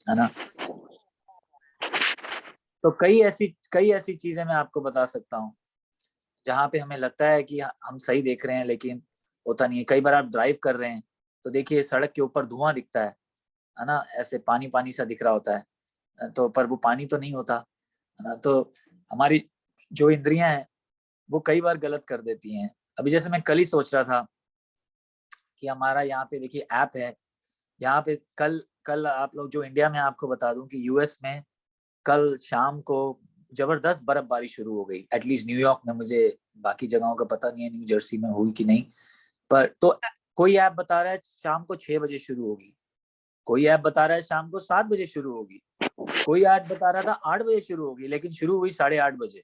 है ना। तो कई ऐसी चीजें मैं आपको बता सकता हूँ जहाँ पे हमें लगता है कि हम सही देख रहे हैं, लेकिन होता नहीं है। कई बार आप ड्राइव कर रहे हैं तो देखिए सड़क के ऊपर धुआं दिखता है ना, ऐसे पानी पानी सा दिख रहा होता है, तो पर वो पानी तो नहीं होता, है ना। तो हमारी जो इंद्रियां हैं वो कई बार गलत कर देती हैं। अभी जैसे मैं कल ही सोच रहा था कि हमारा यहाँ पे देखिए ऐप है, यहाँ पे कल कल आप लोग जो इंडिया में, आपको बता दूं कि यूएस में कल शाम को जबरदस्त बर्फबारी शुरू हो गई। एटलीस्ट न्यूयॉर्क में, मुझे बाकी जगहों का पता नहीं है, न्यू जर्सी में हुई कि नहीं। पर तो कोई ऐप बता रहा है शाम को 6 बजे शुरू होगी, कोई ऐप बता रहा है शाम को 7 बजे शुरू होगी, कोई ऐप बता रहा था 8 बजे शुरू होगी, लेकिन शुरू हुई 8:30 बजे।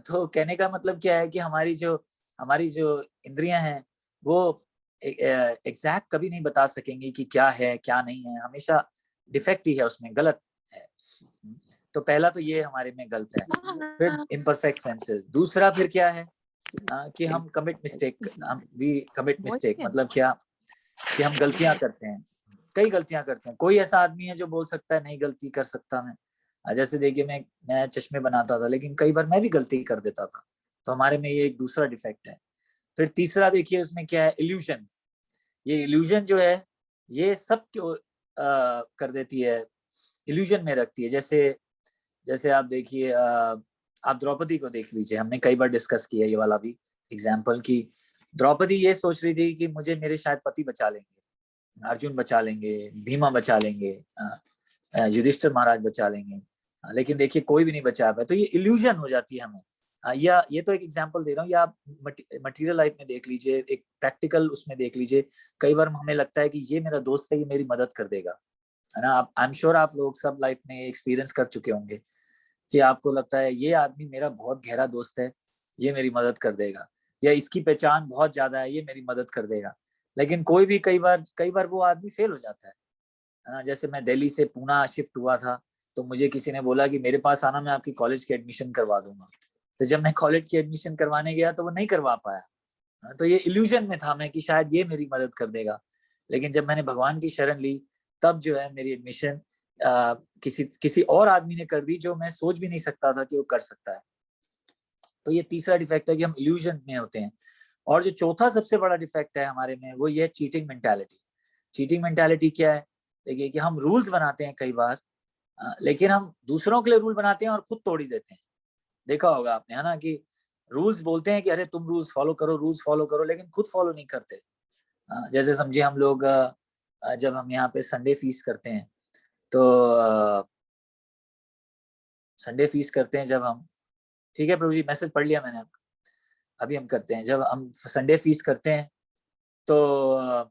तो कहने का मतलब क्या है कि हमारी जो इंद्रियां हैं वो एग्जैक्ट कभी नहीं बता सकेंगी कि क्या है क्या नहीं है, हमेशा डिफेक्ट ही है उसमें, गलत है। तो पहला तो ये हमारे में गलत है। फिर इम्परफेक्ट सेंसेस। दूसरा फिर क्या है कि हम वी कमिट मिस्टेक, मतलब क्या कि हम गलतियां करते हैं, कई गलतियां करते हैं। कोई ऐसा आदमी है जो बोल सकता है नहीं गलती कर सकता मैं, जैसे देखिए मैं चश्मे बनाता था, लेकिन कई बार मैं भी गलती कर देता था। तो हमारे में ये एक दूसरा डिफेक्ट है। फिर तीसरा देखिए उसमें क्या है, इल्यूजन। ये इल्यूजन जो है ये सब क्यों कर देती है, इल्यूजन में रखती है। जैसे जैसे आप देखिए, आप द्रौपदी को देख लीजिए, हमने कई बार डिस्कस किया ये वाला भी एग्जाम्पल, की द्रौपदी ये सोच रही थी कि मुझे मेरे शायद पति बचा लेंगे, अर्जुन बचा लेंगे, भीमा बचा लेंगे, युधिष्ठिर महाराज बचा लेंगे, लेकिन देखिए कोई भी नहीं बचा पाया। तो ये इल्यूजन हो जाती है हमें। या ये तो एक एग्जांपल दे रहा हूँ, या आप मटेरियल लाइफ में देख लीजिए, एक प्रैक्टिकल उसमें देख लीजिए। कई बार हमें लगता है कि ये मेरा दोस्त है, ये मेरी मदद कर देगा, है ना। आप आई एम श्योर आप लोग सब लाइफ में एक्सपीरियंस कर चुके होंगे कि आपको लगता है ये आदमी मेरा बहुत गहरा दोस्त है, ये मेरी मदद कर देगा, या इसकी पहचान बहुत ज्यादा है, ये मेरी मदद कर देगा। लेकिन कोई भी कई बार वो आदमी फेल हो जाता है ना। जैसे मैं दिल्ली से पूना शिफ्ट हुआ था, तो मुझे किसी ने बोला कि मेरे पास आना, मैं आपकी कॉलेज की एडमिशन करवा दूंगा। तो जब मैं कॉलेज की एडमिशन करवाने गया तो वो नहीं करवा पाया। तो ये इल्यूजन में था मैं कि शायद ये मेरी मदद कर देगा। लेकिन जब मैंने भगवान की शरण ली, तब जो है मेरी एडमिशन किसी किसी और आदमी ने कर दी, जो मैं सोच भी नहीं सकता था कि वो कर सकता है। तो ये तीसरा डिफेक्ट है कि हम इल्यूजन में होते हैं। और जो चौथा सबसे बड़ा डिफेक्ट है हमारे में, वो ये चीटिंग मेंटालिटी। चीटिंग मेंटालिटी क्या है, देखिए कि हम रूल्स बनाते हैं कई बार, लेकिन हम दूसरों के लिए रूल बनाते हैं और खुद तोड़ ही देते हैं। देखा होगा आपने, है ना, कि रूल्स बोलते हैं कि अरे तुम रूल्स फॉलो करो, लेकिन खुद फॉलो नहीं करते। जैसे समझिए हम लोग जब हम यहाँ पे संडे फीस करते हैं, तो संडे फीस करते हैं जब हम, ठीक है प्रभु जी, मैसेज पढ़ लिया मैंने आपका। अभी हम करते हैं, जब हम संडे फीस करते हैं तो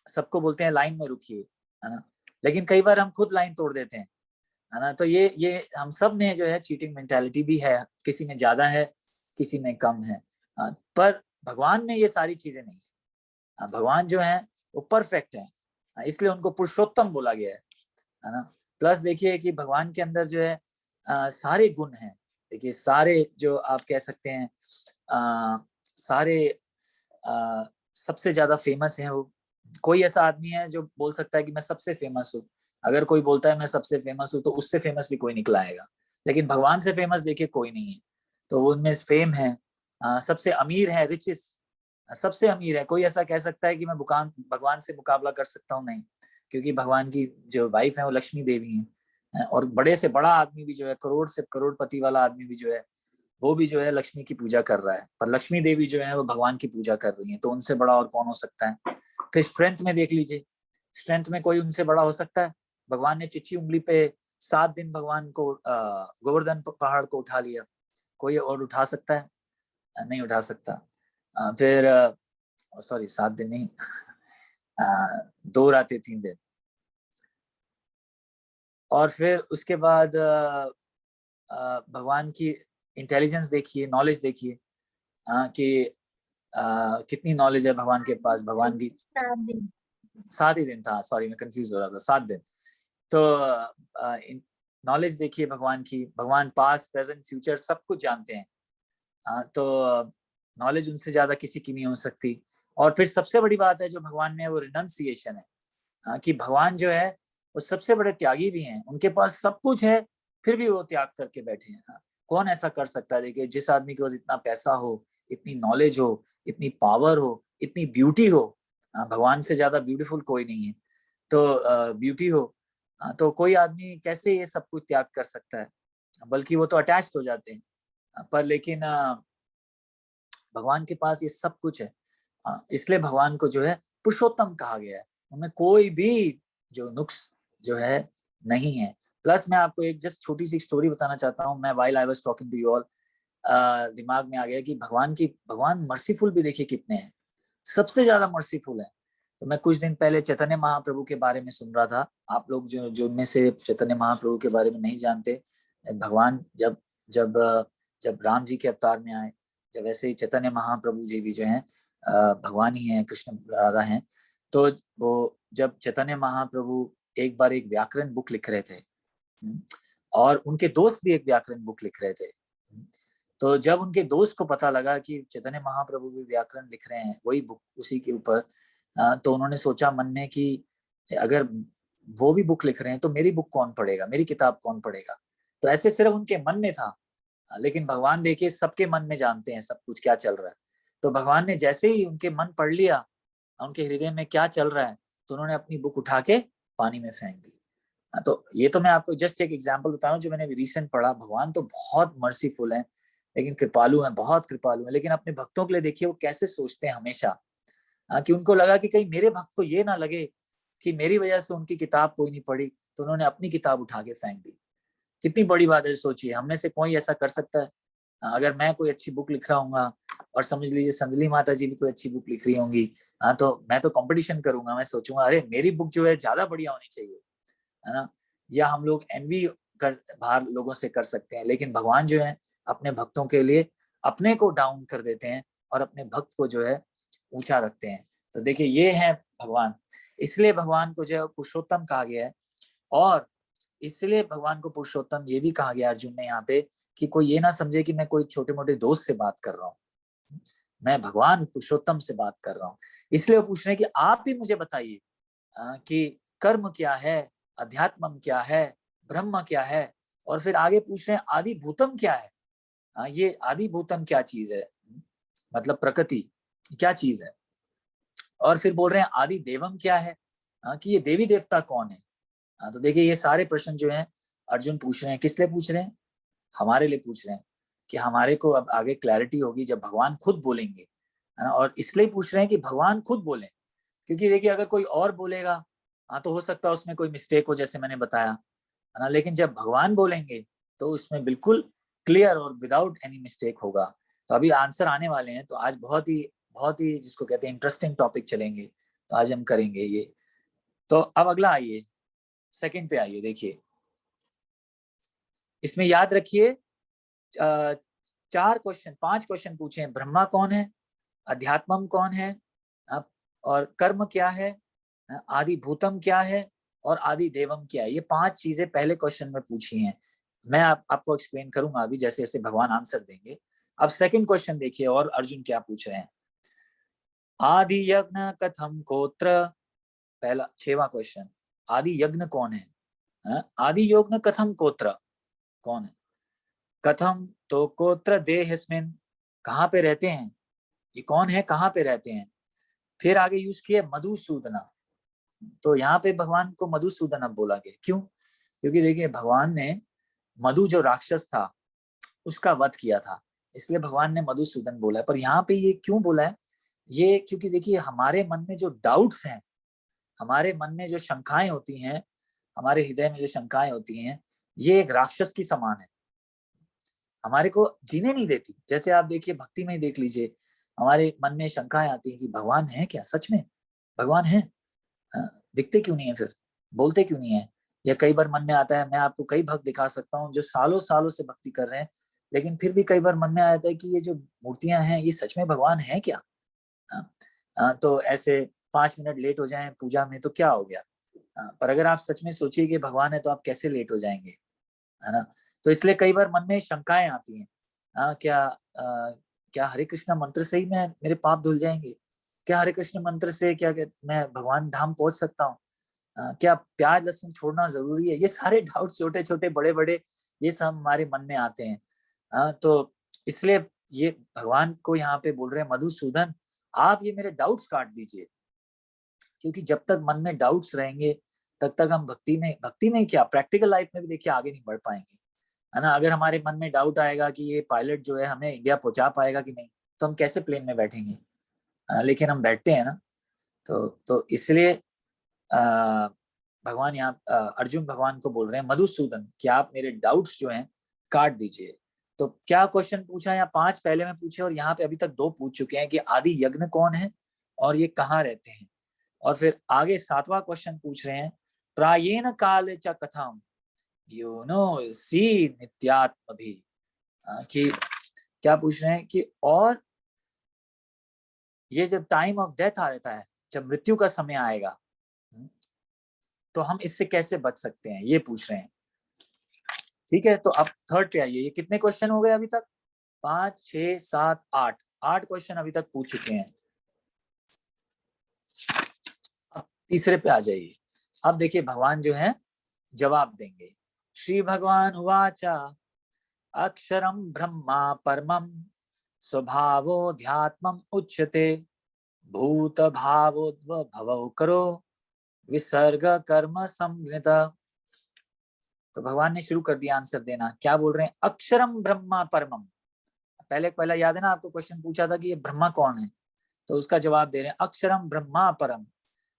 सबको बोलते हैं लाइन में रुकिए, है ना। लेकिन कई बार हम खुद लाइन तोड़ देते हैं, है ना। तो ये हम सब में जो है चीटिंग मेंटालिटी भी है, किसी में ज्यादा है, किसी में कम है। पर भगवान में ये सारी चीजें नहीं है। भगवान जो है वो परफेक्ट है, इसलिए उनको पुरुषोत्तम बोला गया है ना। प्लस देखिए कि भगवान के अंदर जो है सारे गुण हैं। देखिए सारे जो आप कह सकते हैं, सारे सबसे ज्यादा फेमस है वो। कोई ऐसा आदमी है जो बोल सकता है कि मैं सबसे फेमस हूँ? अगर कोई बोलता है मैं सबसे फेमस हूँ, तो उससे फेमस भी कोई निकला आएगा। लेकिन भगवान से फेमस देखिए कोई नहीं है। तो वो उनमें फेम है। सबसे अमीर है, रिचेस, सबसे अमीर है। कोई ऐसा कह सकता है कि मैं भगवान से मुकाबला कर सकता हूँ? नहीं, क्योंकि भगवान की जो वाइफ है वो लक्ष्मी देवी है। और बड़े से बड़ा आदमी भी जो है, करोड़ से करोड़पति वाला आदमी भी जो है, वो भी जो है लक्ष्मी की पूजा कर रहा है। पर लक्ष्मी देवी जो है वो भगवान की पूजा कर रही है, तो उनसे बड़ा और कौन हो सकता है? फिर स्ट्रेंथ में देख लीजिए, स्ट्रेंथ में कोई उनसे बड़ा हो सकता है? भगवान ने चिट्ठी उंगली पे 7 दिन भगवान को गोवर्धन पहाड़ को उठा लिया, कोई और उठा सकता है? नहीं उठा सकता। फिर सॉरी 7 दिन नहीं, 2 रातें 3 दिन। और फिर उसके बाद भगवान की इंटेलिजेंस देखिए, नॉलेज देखिए, कि कितनी नॉलेज है भगवान के पास। भगवान की 7 ही दिन था, सॉरी मैं कंफ्यूज हो रहा था, 7 दिन। तो नॉलेज देखिए भगवान की, भगवान पास्ट प्रेजेंट फ्यूचर सब कुछ जानते हैं। तो नॉलेज उनसे ज्यादा किसी की नहीं हो सकती। और फिर सबसे बड़ी बात है जो भगवान में है, वो रिनंसिएशन है। कि भगवान जो है वो सबसे बड़े त्यागी भी हैं, उनके पास सब कुछ है फिर भी वो त्याग करके बैठे हैं। कौन ऐसा कर सकता है? देखिए, जिस आदमी के पास इतना पैसा हो, इतनी नॉलेज हो, इतनी पावर हो, इतनी ब्यूटी हो, भगवान से ज्यादा ब्यूटीफुल कोई नहीं है, तो ब्यूटी हो, तो कोई आदमी कैसे ये सब कुछ त्याग कर सकता है? बल्कि वो तो अटैच्ड हो जाते हैं। पर लेकिन भगवान के पास ये सब कुछ है, इसलिए भगवान को जो है पुरुषोत्तम कहा गया है। उनमें कोई भी जो नुक्स जो है नहीं है। प्लस मैं आपको एक जस्ट छोटी सी स्टोरी बताना चाहता हूँ। मैं while I was talking to you all, दिमाग में आ गया कि भगवान मर्सीफुल भी देखिए कितने हैं, सबसे ज्यादा मर्सीफुल है। तो मैं कुछ दिन पहले चैतन्य महाप्रभु के बारे में सुन रहा था। आप लोग जो जो उनमें से चैतन्य महाप्रभु के बारे में नहीं जानते, भगवान जब जब जब राम जी के अवतार में आए, जब ऐसे ही चैतन्य महाप्रभु जी भी जो हैं भगवान ही हैं, कृष्ण राधा हैं। तो वो जब चैतन्य महाप्रभु एक बार एक व्याकरण बुक लिख रहे थे, और उनके दोस्त भी एक व्याकरण बुक लिख रहे थे। तो जब उनके दोस्त को पता लगा कि चैतन्य महाप्रभु भी व्याकरण लिख रहे हैं वही बुक उसी के ऊपर, तो उन्होंने सोचा मन में कि अगर वो भी बुक लिख रहे हैं तो मेरी बुक कौन पढ़ेगा, मेरी किताब कौन पढ़ेगा। तो ऐसे सिर्फ उनके मन में था, लेकिन भगवान देखिए सबके मन में जानते हैं सब कुछ क्या चल रहा है। तो भगवान ने जैसे ही उनके मन पढ़ लिया, उनके हृदय में क्या चल रहा है, तो उन्होंने अपनी बुक उठा के पानी में फेंक दी। तो ये तो मैं आपको जस्ट एक एग्जांपल बता रहा हूँ जो मैंने रिसेंट पढ़ा। भगवान तो बहुत मर्सीफुल है, लेकिन कृपालु है, बहुत कृपालु है। लेकिन अपने भक्तों के लिए देखिए वो कैसे सोचते हैं हमेशा, कि उनको लगा कि कहीं मेरे भक्त को ये ना लगे कि मेरी वजह से उनकी किताब कोई नहीं पढ़ी, तो उन्होंने अपनी किताब उठा के फेंक दी। कितनी बड़ी बात है, सोचिए। हम में से कोई ऐसा कर सकता है? अगर मैं कोई अच्छी बुक लिख रहा हूँ और समझ लीजिए संदली माता जी भी कोई अच्छी बुक लिख रही होंगी, तो मैं तो कंपटीशन करूंगा, मैं सोचूंगा अरे मेरी बुक जो है ज्यादा बढ़िया होनी चाहिए, है ना। या हम लोग एनवी कर बाहर लोगों से कर सकते हैं, लेकिन भगवान जो है अपने भक्तों के लिए अपने को डाउन कर देते हैं और अपने भक्त को जो है ऊंचा रखते हैं। तो देखिए ये है भगवान, इसलिए भगवान को जो है पुरुषोत्तम कहा गया है। और इसलिए भगवान को पुरुषोत्तम ये भी कहा गया अर्जुन ने यहाँ पे, कि कोई ये ना समझे कि मैं कोई छोटे मोटे दोस्त से बात कर रहा हूँ, मैं भगवान पुरुषोत्तम से बात कर रहा हूँ। इसलिए वो पूछ रहे हैं कि आप ही मुझे बताइए कि कर्म क्या है, अध्यात्मम क्या है, ब्रह्म क्या है, और फिर आगे पूछ रहे हैं आदि भूतम क्या है। ये आदि भूतम क्या चीज है, मतलब प्रकृति क्या चीज है। और फिर बोल रहे हैं आदि देवम क्या है, कि ये देवी देवता कौन है। तो देखिए ये सारे प्रश्न जो हैं अर्जुन पूछ रहे हैं, किस लिए पूछ रहे हैं? हमारे लिए पूछ रहे हैं, कि हमारे को अब आगे क्लैरिटी होगी जब भगवान खुद बोलेंगे, है ना। और इसलिए पूछ रहे हैं कि भगवान खुद बोले, क्योंकि देखिए अगर कोई और बोलेगा, तो हो सकता है उसमें कोई मिस्टेक हो, जैसे मैंने बताया, है ना। लेकिन जब भगवान बोलेंगे तो उसमें बिल्कुल क्लियर और विदाउट एनी मिस्टेक होगा। तो अभी आंसर आने वाले हैं, तो आज बहुत ही जिसको कहते हैं इंटरेस्टिंग टॉपिक चलेंगे, तो आज हम करेंगे ये। तो अब अगला आइए, सेकंड पे आइए। देखिए इसमें याद रखिए 5 क्वेश्चन पूछे हैं। ब्रह्मा कौन है, अध्यात्मम कौन है, और कर्म क्या है, आदि भूतम क्या है, और आदि देवम क्या है। ये 5 चीजें पहले क्वेश्चन में पूछी हैं। मैं आपको एक्सप्लेन करूंगा अभी जैसे जैसे भगवान आंसर देंगे। अब सेकंड क्वेश्चन देखिए और अर्जुन क्या पूछ रहे हैं। आदि यज्ञ कथम कोत्र, पहला 6वां क्वेश्चन, आदि यज्ञ कौन है, आदि यज्ञ कथम कोत्र, कौन है, कथम तो कोत्र देहस्मिन, कहाँ पे रहते हैं, ये कौन है, कहाँ पे रहते हैं। फिर आगे यूज किया मधुसूदना। तो यहाँ पे भगवान को मधुसूदन बोला गया, क्यों? क्योंकि देखिए भगवान ने मधु जो राक्षस था उसका वध किया था, इसलिए भगवान ने मधुसूदन बोला है। पर यहाँ पे ये क्यों बोला है, ये क्योंकि देखिए हमारे मन में जो डाउट्स हैं, हमारे मन में जो शंकाएं होती हैं, हमारे हृदय में जो शंकाएं होती हैं, ये एक राक्षस की समान है, हमारे को जीने नहीं देती। जैसे आप देखिए भक्ति में ही देख लीजिए, हमारे मन में शंकाएं आती हैं कि भगवान है क्या, सच में भगवान है, दिखते क्यों नहीं है, फिर बोलते क्यों नहीं है। या कई बार मन में आता है, मैं आपको कई भक्त दिखा सकता हूँ जो सालों सालों से भक्ति कर रहे हैं, लेकिन फिर भी कई बार मन में आता है कि ये जो मूर्तियां हैं ये सच में भगवान है क्या। तो ऐसे 5 मिनट लेट हो जाएं पूजा में तो क्या हो गया, पर अगर आप सच में सोचिए कि भगवान है तो आप कैसे लेट हो जाएंगे, है ना। तो इसलिए कई बार मन में शंकाएं आती हैं, क्या हरे कृष्णा मंत्र से ही मैं मेरे पाप धुल जाएंगे, क्या हरे कृष्ण मंत्र से क्या मैं भगवान धाम पहुंच सकता हूँ। क्या प्याज लहसुन छोड़ना जरूरी है? ये सारे डाउट छोटे छोटे बड़े बड़े ये सब हमारे मन में आते हैं। तो इसलिए ये भगवान को यहाँ पे बोल रहे हैं, मधुसूदन आप ये मेरे डाउट्स काट दीजिए, क्योंकि जब तक मन में डाउट्स रहेंगे तब तक हम भक्ति में क्या प्रैक्टिकल लाइफ में भी देखिए आगे नहीं बढ़ पाएंगे, है ना। अगर हमारे मन में डाउट आएगा कि ये पायलट जो है हमें इंडिया पहुंचा पाएगा कि नहीं, तो हम कैसे प्लेन में बैठेंगे, है ना। लेकिन हम बैठते हैं ना। तो इसलिए भगवान यहाँ अर्जुन भगवान को बोल रहे हैं, मधुसूदन कि आप मेरे डाउट्स जो हैं काट दीजिए। तो क्या क्वेश्चन पूछा, यहाँ 5 पहले में पूछे और यहाँ पे अभी तक 2 पूछ चुके हैं कि आदि यज्ञ कौन है और ये कहाँ रहते हैं। और फिर आगे 7वां क्वेश्चन पूछ रहे हैं, प्रायेण काल च कथम यू नो सी नित्यात्म भी, कि क्या पूछ रहे हैं कि और ये जब टाइम ऑफ डेथ आ जाता है, जब मृत्यु का समय आएगा, तो हम इससे कैसे बच सकते हैं, ये पूछ रहे हैं। ठीक है, तो अब थर्ड पे आइए। ये कितने क्वेश्चन हो गए अभी तक? 5, 6, 7, 8 क्वेश्चन अभी तक पूछ चुके हैं। अब तीसरे पे आ जाइए। अब देखिए भगवान जो है जवाब देंगे। श्री भगवान उवाचा अक्षरम ब्रह्मा परमम स्वभावोऽध्यात्मम् उच्यते भूत भावोद्भवो करो विसर्ग कर्म संज्ञित। तो भगवान ने शुरू कर दिया आंसर देना। क्या बोल रहे हैं? अक्षरम ब्रह्मा परमम। पहला याद है ना, आपको क्वेश्चन पूछा था कि ये ब्रह्मा कौन है, तो उसका जवाब दे रहे हैं अक्षरम ब्रह्मा परम।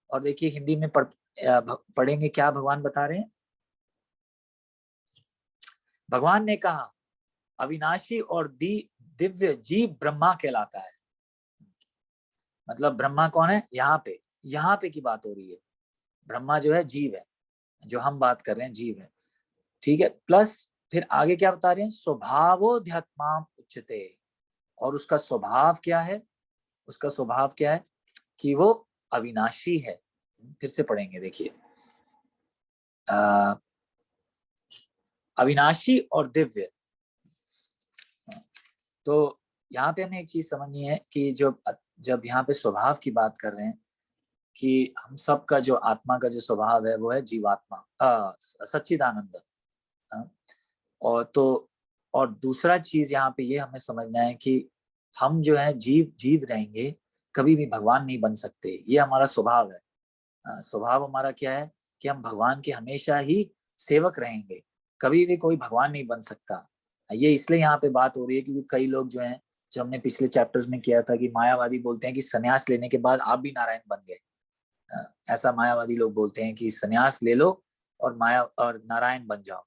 और देखिए हिंदी में पढ़ेंगे क्या भगवान बता रहे हैं। भगवान ने कहा अविनाशी और दिव्य जीव ब्रह्मा कहलाता है। मतलब ब्रह्मा कौन है? यहाँ पे की बात हो रही है। ब्रह्मा जो है जीव है, जो हम बात कर रहे हैं जीव है। ठीक है, प्लस फिर आगे क्या बता रहे हैं? स्वभावोऽध्यात्मम् उच्यते। और उसका स्वभाव क्या है? उसका स्वभाव क्या है? कि वो अविनाशी है। फिर से पढ़ेंगे, देखिए अविनाशी और दिव्य। तो यहाँ पे हमें एक चीज समझनी है कि जब यहाँ पे स्वभाव की बात कर रहे हैं कि हम सब का जो आत्मा का जो स्वभाव है वो है जीवात्मा, सच्चिदानंद। और दूसरा चीज यहाँ पे ये हमें समझना है कि हम जो है जीव रहेंगे, कभी भी भगवान नहीं बन सकते। ये हमारा स्वभाव है। स्वभाव हमारा क्या है कि हम भगवान के हमेशा ही सेवक रहेंगे, कभी भी कोई भगवान नहीं बन सकता। ये इसलिए यहाँ पे बात हो रही है क्योंकि कई लोग जो हैं, जो हमने पिछले चैप्टर्स में किया था कि मायावादी बोलते हैं कि सन्यास लेने के बाद आप भी नारायण बन गए। ऐसा मायावादी लोग बोलते हैं कि सन्यास ले लो और नारायण बन जाओ।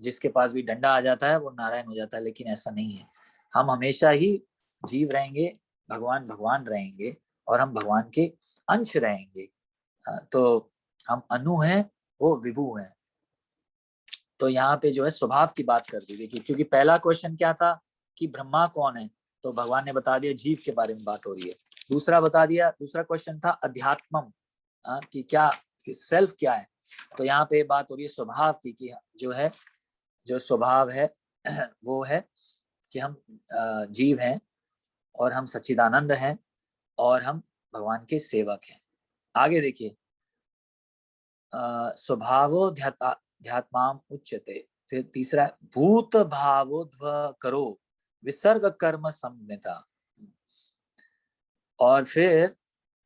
जिसके पास भी डंडा आ जाता है वो नारायण हो जाता है, लेकिन ऐसा नहीं है। हम हमेशा ही जीव रहेंगे, भगवान भगवान रहेंगे और हम भगवान के अंश रहेंगे। तो हम अनु हैं, वो विभु हैं। तो यहाँ पे जो है स्वभाव की बात कर दी। देखिए क्योंकि पहला क्वेश्चन क्या था कि ब्रह्मा कौन है, तो भगवान ने बता दिया जीव के बारे में बात हो रही है। दूसरा क्वेश्चन था अध्यात्मम, कि क्या कि सेल्फ क्या है। तो यहाँ पे बात हो रही है स्वभाव की, कि जो स्वभाव है वो है कि हम जीव हैं और हम सच्चिदानंद हैं और हम भगवान के सेवक हैं। आगे देखिए स्वभावोऽध्यात्मम् उच्यते। फिर तीसरा भूत भावोद्भव करो विसर्ग कर्म संज्ञिता। और फिर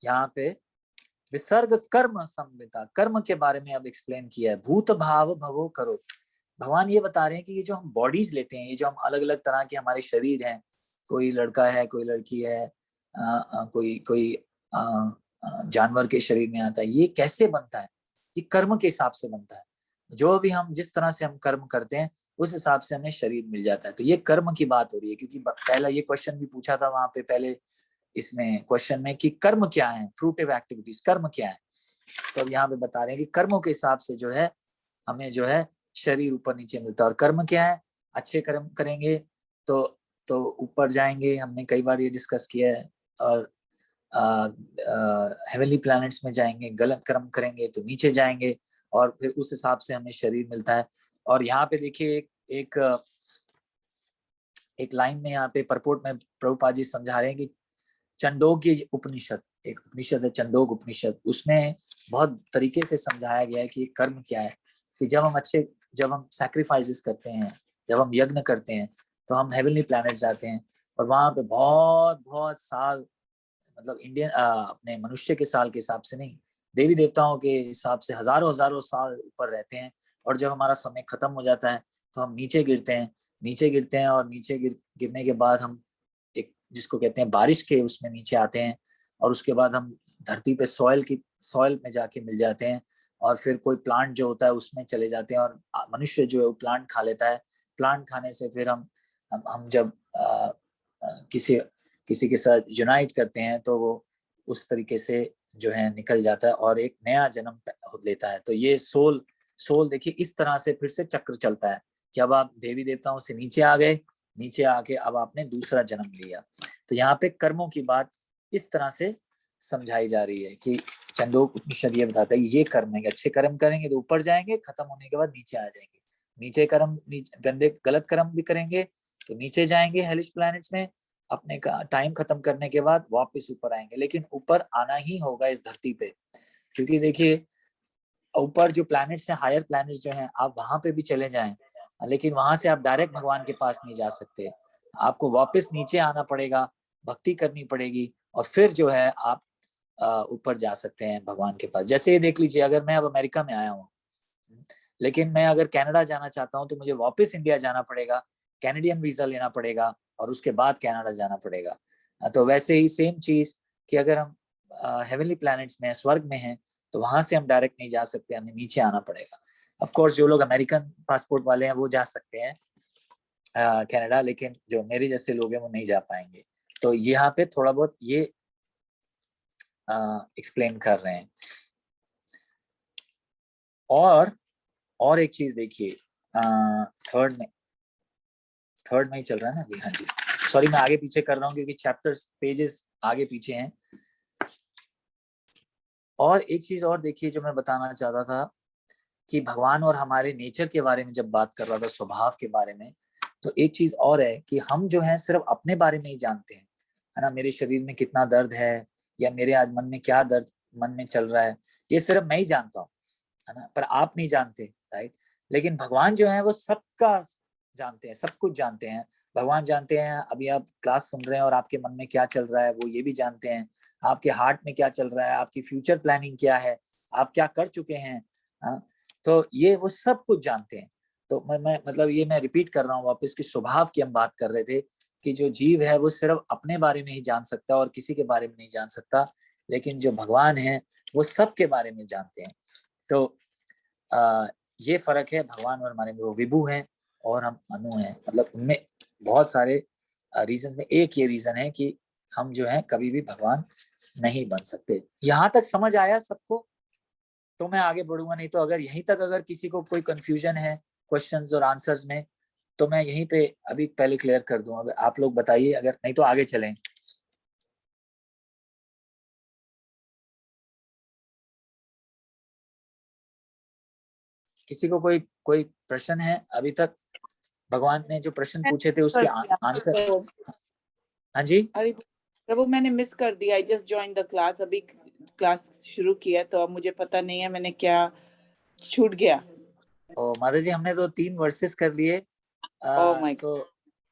यहाँ पे विसर्ग कर्म संज्ञिता, कर्म के बारे में अब एक्सप्लेन किया है। भूत भाव भवो करो। भगवान ये बता रहे हैं कि ये जो हम बॉडीज लेते हैं, ये जो हम अलग अलग तरह के हमारे शरीर हैं, कोई लड़का है, कोई लड़की है, कोई जानवर के शरीर में आता है, ये कैसे बनता है? ये कर्म के हिसाब से बनता है। जो भी हम जिस तरह से हम कर्म करते हैं उस हिसाब से हमें शरीर मिल जाता है। तो ये कर्म की बात हो रही है, क्योंकि पहला ये क्वेश्चन भी पूछा था वहां पे पहले इसमें क्वेश्चन में कि कर्म क्या है, फ्रूटिव एक्टिविटीज कर्म क्या है। तो अब यहाँ पे बता रहे हैं कि कर्मों के हिसाब से जो है हमें जो है शरीर ऊपर नीचे मिलता है। और कर्म क्या है? अच्छे कर्म करेंगे तो ऊपर जाएंगे, हमने कई बार ये डिस्कस किया है, और हेवनली प्लैनेट्स में जाएंगे। गलत कर्म करेंगे तो नीचे जाएंगे, और फिर उस हिसाब से हमें शरीर मिलता है। और यहाँ पे देखिए एक लाइन में यहाँ पे परपोर्ट में प्रभुपाद जी समझा रहे हैं कि छंदोग्य उपनिषद, एक उपनिषद है छंदोग उपनिषद, उसमें बहुत तरीके से समझाया गया है कि कर्म क्या है, कि जब हम सैक्रिफाइसेस करते हैं, जब हम यज्ञ करते हैं, तो हम हेवनली प्लैनेट जाते हैं और वहां पे बहुत बहुत साल, मतलब इंडियन अपने मनुष्य के साल के हिसाब से नहीं, देवी देवताओं के हिसाब से हजारों हजारों साल ऊपर रहते हैं। और जब हमारा समय खत्म हो जाता है तो हम नीचे गिरते हैं, और नीचे गिरने के बाद हम एक जिसको कहते हैं बारिश के उसमें नीचे आते हैं, और उसके बाद हम धरती पे सॉइल में जाके मिल जाते हैं, और फिर कोई प्लांट जो होता है उसमें चले जाते हैं, और मनुष्य जो है वो प्लांट खा लेता है। प्लांट खाने से फिर हम जब किसी किसी के साथ यूनाइट करते हैं तो वो उस तरीके से जो है निकल जाता है और एक नया जन्म लेता है। तो ये सोल देखिए इस तरह से फिर से चक्र चलता है कि अब आप देवी देवताओं से नीचे आ गए, नीचे आके अब आपने दूसरा जन्म लिया। तो यहाँ पे कर्मों की बात इस तरह से समझाई जा रही है कि छंदोग उपनिषद ये बताता है ये कर्म है, अच्छे कर्म करेंगे तो ऊपर जाएंगे, खत्म होने के बाद नीचे आ जाएंगे। गलत कर्म भी करेंगे तो नीचे जाएंगे हेलिश प्लैनेट्स में, अपने का टाइम खत्म करने के बाद वापस ऊपर आएंगे, लेकिन ऊपर आना ही होगा इस धरती पे। क्योंकि देखिए ऊपर जो प्लैनेट्स हैं, हायर प्लैनेट्स जो हैं, आप वहां पे भी चले जाएं, लेकिन वहां से आप डायरेक्ट भगवान के पास नहीं जा सकते, आपको वापस नीचे आना पड़ेगा, भक्ति करनी पड़ेगी, और फिर जो है आप ऊपर जा सकते हैं भगवान के पास। जैसे ये देख लीजिए, अगर मैं अब अमेरिका में आया हूँ, लेकिन मैं अगर कनाडा जाना चाहता हूँ तो मुझे वापस इंडिया जाना पड़ेगा, कैनेडियन वीजा लेना पड़ेगा, और उसके बाद कनाडा जाना पड़ेगा। तो वैसे ही सेम चीज कि अगर हम हेवनली प्लैनेट्स में स्वर्ग में हैं तो वहां से हम डायरेक्ट नहीं जा सकते, हमें नीचे आना पड़ेगा। ऑफ कोर्स जो लोग अमेरिकन पासपोर्ट वाले हैं वो जा सकते हैं कनाडा, लेकिन जो मेरे जैसे लोग हैं वो नहीं जा पाएंगे। तो यहाँ पे थोड़ा बहुत ये एक्सप्लेन कर रहे हैं। और एक चीज देखिए, थर्ड में ही चल रहा है ना अभी, हाँ जी, सॉरी मैं आगे पीछे कर रहा हूँ क्योंकि चैप्टर्स पेजेस आगे पीछे हैं। और एक चीज और देखिए जो मैं बताना चाहता था कि भगवान और हमारे नेचर के बारे में जब बात कर रहा था, स्वभाव के बारे में, तो एक चीज और है कि हम जो है सिर्फ अपने बारे में ही जानते हैं, है ना, मेरे शरीर में कितना दर्द है या मेरे आज मन में क्या दर्द मन में चल रहा है, ये सिर्फ मैं ही जानता हूँ, है ना, पर आप नहीं जानते, राइट। लेकिन भगवान जो है वो सबका जानते हैं, सब कुछ जानते हैं। भगवान जानते हैं अभी आप क्लास सुन रहे हैं और आपके मन में क्या चल रहा है, वो ये भी जानते हैं। आपके हार्ट में क्या चल रहा है, आपकी फ्यूचर प्लानिंग क्या है, आप क्या कर चुके हैं, हाँ, तो ये वो सब कुछ जानते हैं। तो मैं मतलब ये मैं रिपीट कर रहा हूँ वापस कि स्वभाव की हम बात कर रहे थे कि जो जीव है वो सिर्फ अपने बारे में ही जान सकता है और किसी के बारे में नहीं जान सकता, लेकिन जो भगवान है वो सबके बारे में जानते हैं। तो ये फर्क है भगवान और हमारे में, वो विभु हैं और हम अनु हैं। मतलब उनमें बहुत सारे रीजन में एक ये रीजन है कि हम जो है कभी भी भगवान नहीं बन सकते। यहाँ तक समझ आया सबको? तो मैं आगे बढ़ूंगा, नहीं तो अगर यहीं तक अगर किसी को कोई कंफ्यूजन है क्वेश्चंस और आंसर्स में तो मैं यहीं पे अभी पहले क्लियर कर दूं। अगर आप लोग बताइए, अगर नहीं तो आगे चलें। किसी को कोई कोई प्रश्न है अभी तक? भगवान ने जो प्रश्न पूछे थे उसके आंसर? हाँ जी। अरे प्रभु मैंने मिस कर दिया, I just join the class, अभी क्लास शुरू किया तो अब मुझे पता नहीं है मैंने क्या छूट गया। ओ माता जी, हमने तो 3 वर्सेस कर लिए। ओह माय तो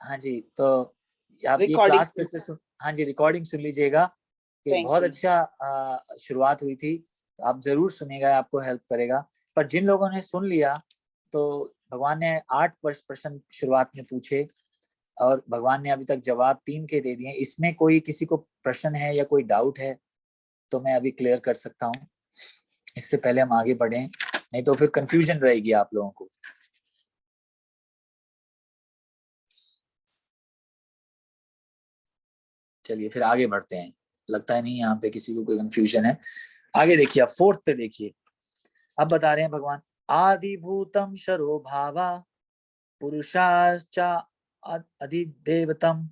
हाँ जी, तो आप ये रिकॉर्डिंग। क्लास पे से हाँ जी रिकॉर्डिंग सुन लीजिएगा कि थैंक बहुत यू। अच्छा शुरुआत हुई थी। तो आप जरूर सुनिएगा, आपको हेल्प करेगा। पर जिन लोगों ने सुन लिया तो भगवान ने 8 प्रश्न शुरुआत में पूछे और भगवान ने अभी तक जवाब 3 के दे दिए। इसमें कोई किसी को प्रश्न है या कोई डाउट है तो मैं अभी क्लियर कर सकता हूँ, इससे पहले हम आगे बढ़े, नहीं तो फिर कंफ्यूजन रहेगी आप लोगों को। चलिए फिर आगे बढ़ते हैं, लगता है नहीं यहाँ पे किसी को कोई कंफ्यूजन है। आगे देखिए, अब 4th पे देखिए, अब बता रहे हैं भगवान, आदिभूतम शरो भावा पुरुषाश्च अधिदेवतम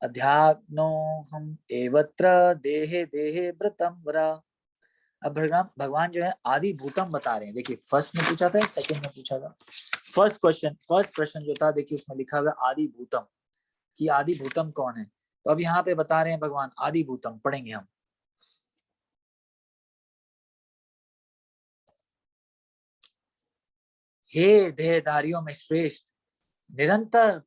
अध्यात्मो हम एवत्र देहे देहे व्रतम वरा। अब भगवान जो है आदि भूतम बता रहे हैं। देखिए फर्स्ट में पूछा था, सेकंड में पूछा था। फर्स्ट प्रश्न जो था देखिए उसमें लिखा हुआ आदि भूतम, कि आदि भूतम कौन है। तो अब यहाँ पे बता रहे हैं भगवान आदि भूतम, पढ़ेंगे हम। हे देहधारियों में श्रेष्ठ, निरंतर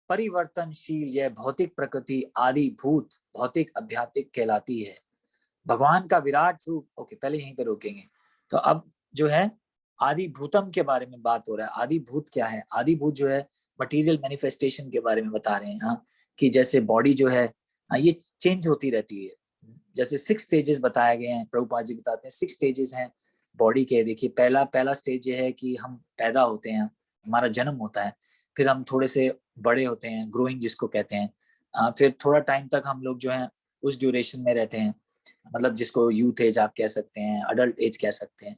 परिवर्तनशील यह भौतिक प्रकृति आदि भूत भौतिक आध्यात्मिक कहलाती है। भगवान का विराट रूप, ओके पहले यहीं पे रोकेंगे। तो अब जो है आदि भूतम के बारे में बात हो रहा है। आदि भूत क्या है? आदि भूत जो है मटेरियल मैनिफेस्टेशन के बारे में बता रहे हैं। हाँ, कि जैसे बॉडी जो है ये चेंज होती रहती है। जैसे 6 स्टेजेस बताए गए हैं, प्रभुपाद जी बताते हैं 6 स्टेजेस हैं बॉडी के। देखिए पहला स्टेज ये है कि हम पैदा होते हैं, हमारा जन्म होता है, फिर हम थोड़े से बड़े होते हैं, ग्रोइंग जिसको कहते हैं। फिर थोड़ा टाइम तक हम लोग जो है उस ड्यूरेशन में रहते हैं, मतलब जिसको यूथ एज आप कह सकते हैं, अडल्ट एज कह सकते हैं।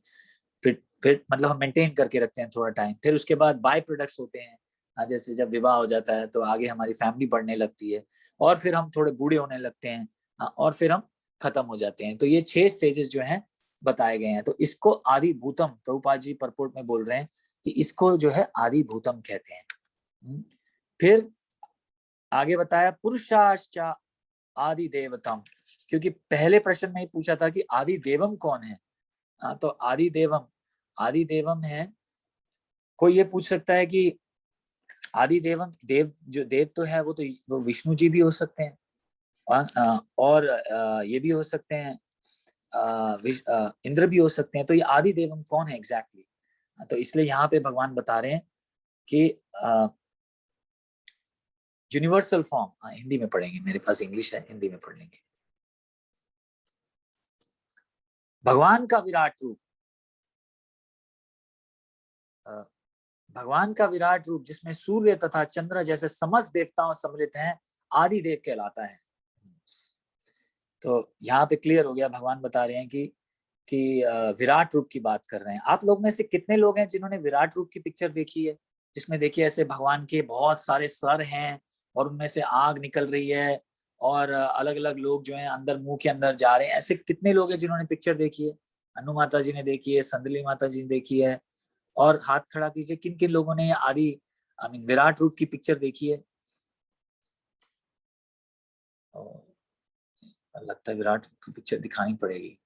फिर मतलब हम मेंटेन करके रखते हैं थोड़ा टाइम। फिर उसके बाद बाय प्रोडक्ट्स होते हैं, जैसे जब विवाह हो जाता है तो आगे हमारी फैमिली बढ़ने लगती है, और फिर हम थोड़े बूढ़े होने लगते हैं, और फिर हम खत्म हो जाते हैं। तो ये 6 स्टेजेस जो हैं बताए गए हैं। तो इसको आदि भूतम, प्रभुपाद जी परपोर्ट में बोल रहे हैं कि इसको जो है आदि भूतम कहते हैं। फिर आगे बताया पुरुषाश्चा आदि देवतम, क्योंकि पहले प्रश्न में ही पूछा था कि आदि देवम कौन है। तो आदि देवम है। कोई ये पूछ सकता है कि आदि देवम, देव जो देव तो है वो तो वो विष्णु जी भी हो सकते हैं, और ये भी हो सकते हैं, इंद्र भी हो सकते हैं। तो ये आदि देवम कौन है एग्जैक्टली? तो इसलिए यहाँ पे भगवान बता रहे हैं कि यूनिवर्सल फॉर्म, हिंदी में पढ़ेंगे, मेरे पास इंग्लिश है, हिंदी में पढ़ लेंगे। भगवान का विराट रूप, भगवान का विराट रूप जिसमें सूर्य तथा चंद्र जैसे समस्त देवताओं सम्मिलित हैं, आदि देव कहलाता है। तो यहाँ पे क्लियर हो गया, भगवान बता रहे हैं कि विराट रूप की बात कर रहे हैं। आप लोग में से कितने लोग हैं जिन्होंने विराट रूप की पिक्चर देखी है, जिसमें देखिए ऐसे भगवान के बहुत सारे सर हैं और उनमें से आग निकल रही है, और अलग अलग लोग जो हैं अंदर मुंह के अंदर जा रहे हैं। ऐसे कितने लोग हैं जिन्होंने पिक्चर देखी है? अनु माता जी ने देखी है, संदली माता जी ने देखी है, और हाथ खड़ा कीजिए किन किन लोगों ने आदि विराट रूप की पिक्चर देखी है। लगता है विराट रूप की पिक्चर दिखानी पड़ेगी।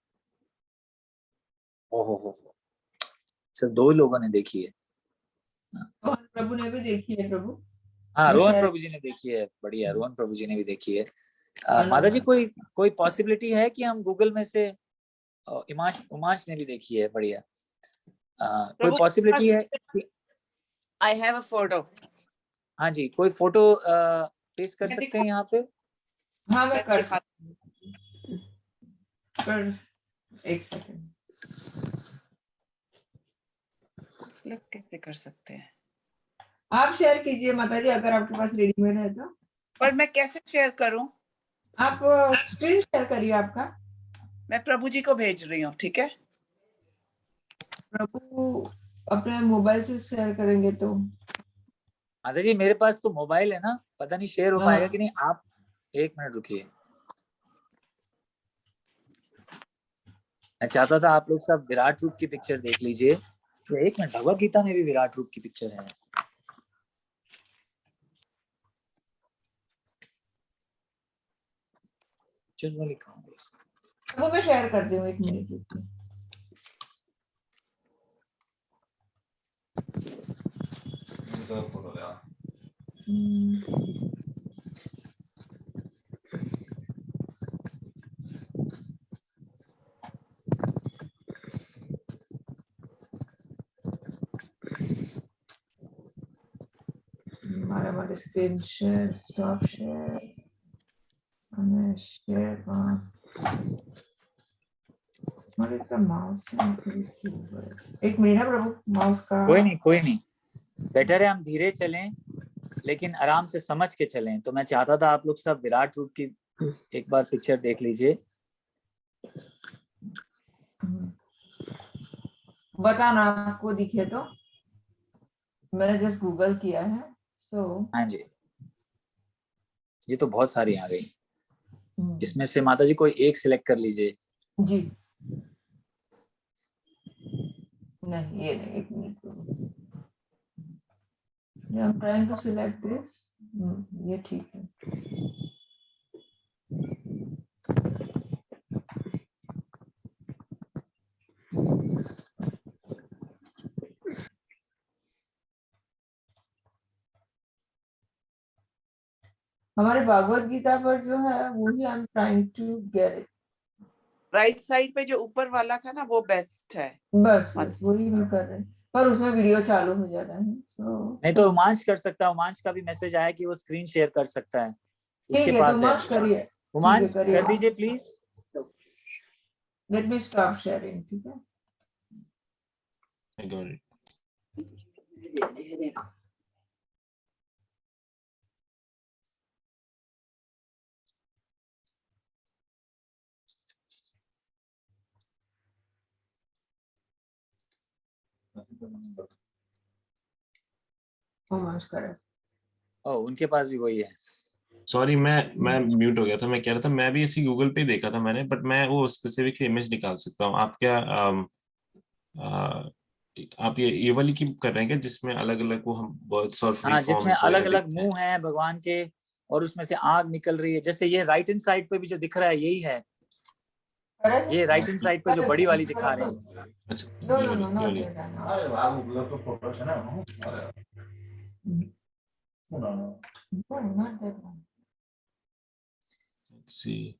ओहो हो, सिर्फ 2 लोगों ने देखी है। प्रभु ने भी देखी है प्रभु। हाँ, रोहन प्रभु जी ने देखी है, बढ़िया, रोहन प्रभु जी ने भी देखी है। माता जी कोई पॉसिबिलिटी है कि हम गूगल में से, उमाश ने भी देखी है, बढ़िया। कोई पॉसिबिलिटी है कि आई हैव अ फोटो? हाँ जी, कोई फोटो पेश कर सकते हैं यहाँ पे? हाँ मैं कर पर एक सेकंड, कैसे कर सकते हैं? आप शेयर कीजिए माता जी, अगर आपके पास रेडीमेड है तो। पर मैं कैसे शेयर करूं? आप स्क्रीन शेयर करिए आपका। मैं प्रभु जी को भेज रही हूँ, ठीक है? प्रभु अपने मोबाइल से शेयर करेंगे तो। माता जी मेरे पास तो मोबाइल है ना, पता नहीं शेयर हो पाएगा कि नहीं। आप 1 मिनट रुकिए, मैं चाहता था आप लोग सब विराट रूप की पिक्चर देख लीजिए। तो 1 मिनट, भगवत गीता में भी विराट रूप की पिक्चर है। चलो मैं लिखा वो मैं शेयर कर दूँ, 1 मिनट रुकिए। हमारे स्क्रीन शेयर, स्टॉप शेयर, हमें शेयर इसका माउस एक मिनट है प्रभु, माउस का। कोई नहीं, बेटर है हम धीरे चलें लेकिन आराम से समझ के चलें। तो मैं चाहता था आप लोग सब विराट रूप की एक बार पिक्चर देख लीजिए। बताना आपको दिखे तो। मैंने जस्ट गूगल किया है तो। हाँ जी, ये तो बहुत सारी आ गई। इसमें से माता जी कोई एक सिलेक्ट कर लीजिए। जी नहीं, ये नहीं, 1 minute. I'm trying to select this. ये ठीक है। हमारे भागवत गीता पर जो है वही I am trying to get it. Right side पे जो ऊपर वाला था ना वो बेस्ट है। बस वही मैं कर रहे हैं, पर उसमें वीडियो चालू हो जा रहा है। नहीं तो उमांश कर सकता है, उमांश का भी मैसेज आया कि वो स्क्रीन शेयर कर सकता है, उसके ठीक है, पास तो है। उमांश करिए, उमांश करिए। कर दीजिए please. Let me stop sharing, ठीक है। I got it. उमांश करे। ओ, उनके पास भी वही है। सॉरी, मैं म्यूट हो गया था। मैं कह रहा था मैं भी इसी गूगल पे देखा था मैंने, बट मैं वो स्पेसिफिकली इमेज निकाल सकता हूँ। आप क्या आप ये वाली की कर रहे हैं क्या, जिसमें अलग अलग वो हम बर्ड्स और फ्री हाँ, जिसमें फॉर्म्स अलग वगैरह अलग देखते हैं? मुंह हैं भगवान के और उसमें से आग निकल रही है। जैसे ये राइट हैंड साइड पे भी जो दिख रहा है यही है, ये राइट हैंड साइड पे जो बड़ी वाली दिखा रहे हैं। अच्छा, नो ये नो नो वाली, ये नो वाली। Let's see.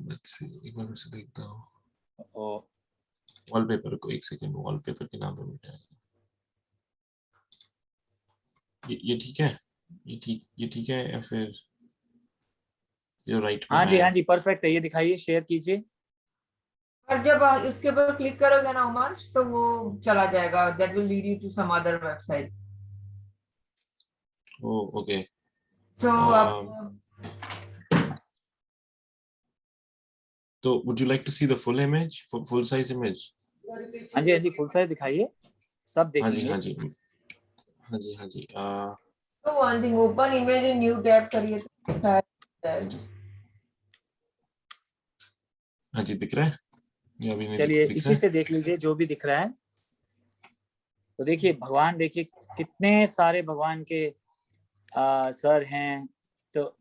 Let's see. एक बार फिर से देखता हूँ। वॉलपेपर को एक सेकंड, वॉलपेपर के नाम पे मिटा है। ये ठीक है? ये ठीक है या फिर जो राइट में हाँ जी, है? हाँ जी, परफेक्ट है। ये दिखाइए, शेयर कीजिए। और जब उसके ऊपर क्लिक करोगे ना उमांश, तो वो चला जाएगा, that will lead you to some other website. Oh, okay. So आप तो would you like to see the full image, full size image? हाँ जी, हाँ जी, फुल साइज दिखाइए, सब हाँ जी, देखेंगे। हाँ जी, हाँ जी, हाँ जी। तो one thing, open image in new tab करिए तो शायद। हाँ जी, दिख रहा है या अभी नहीं चलिए दिख रहा इसी है? से देख लीजिए जो भी दिख रहा है। तो देखिए भगवान, देखिए कितने सारे भगवान के सर हैं। तो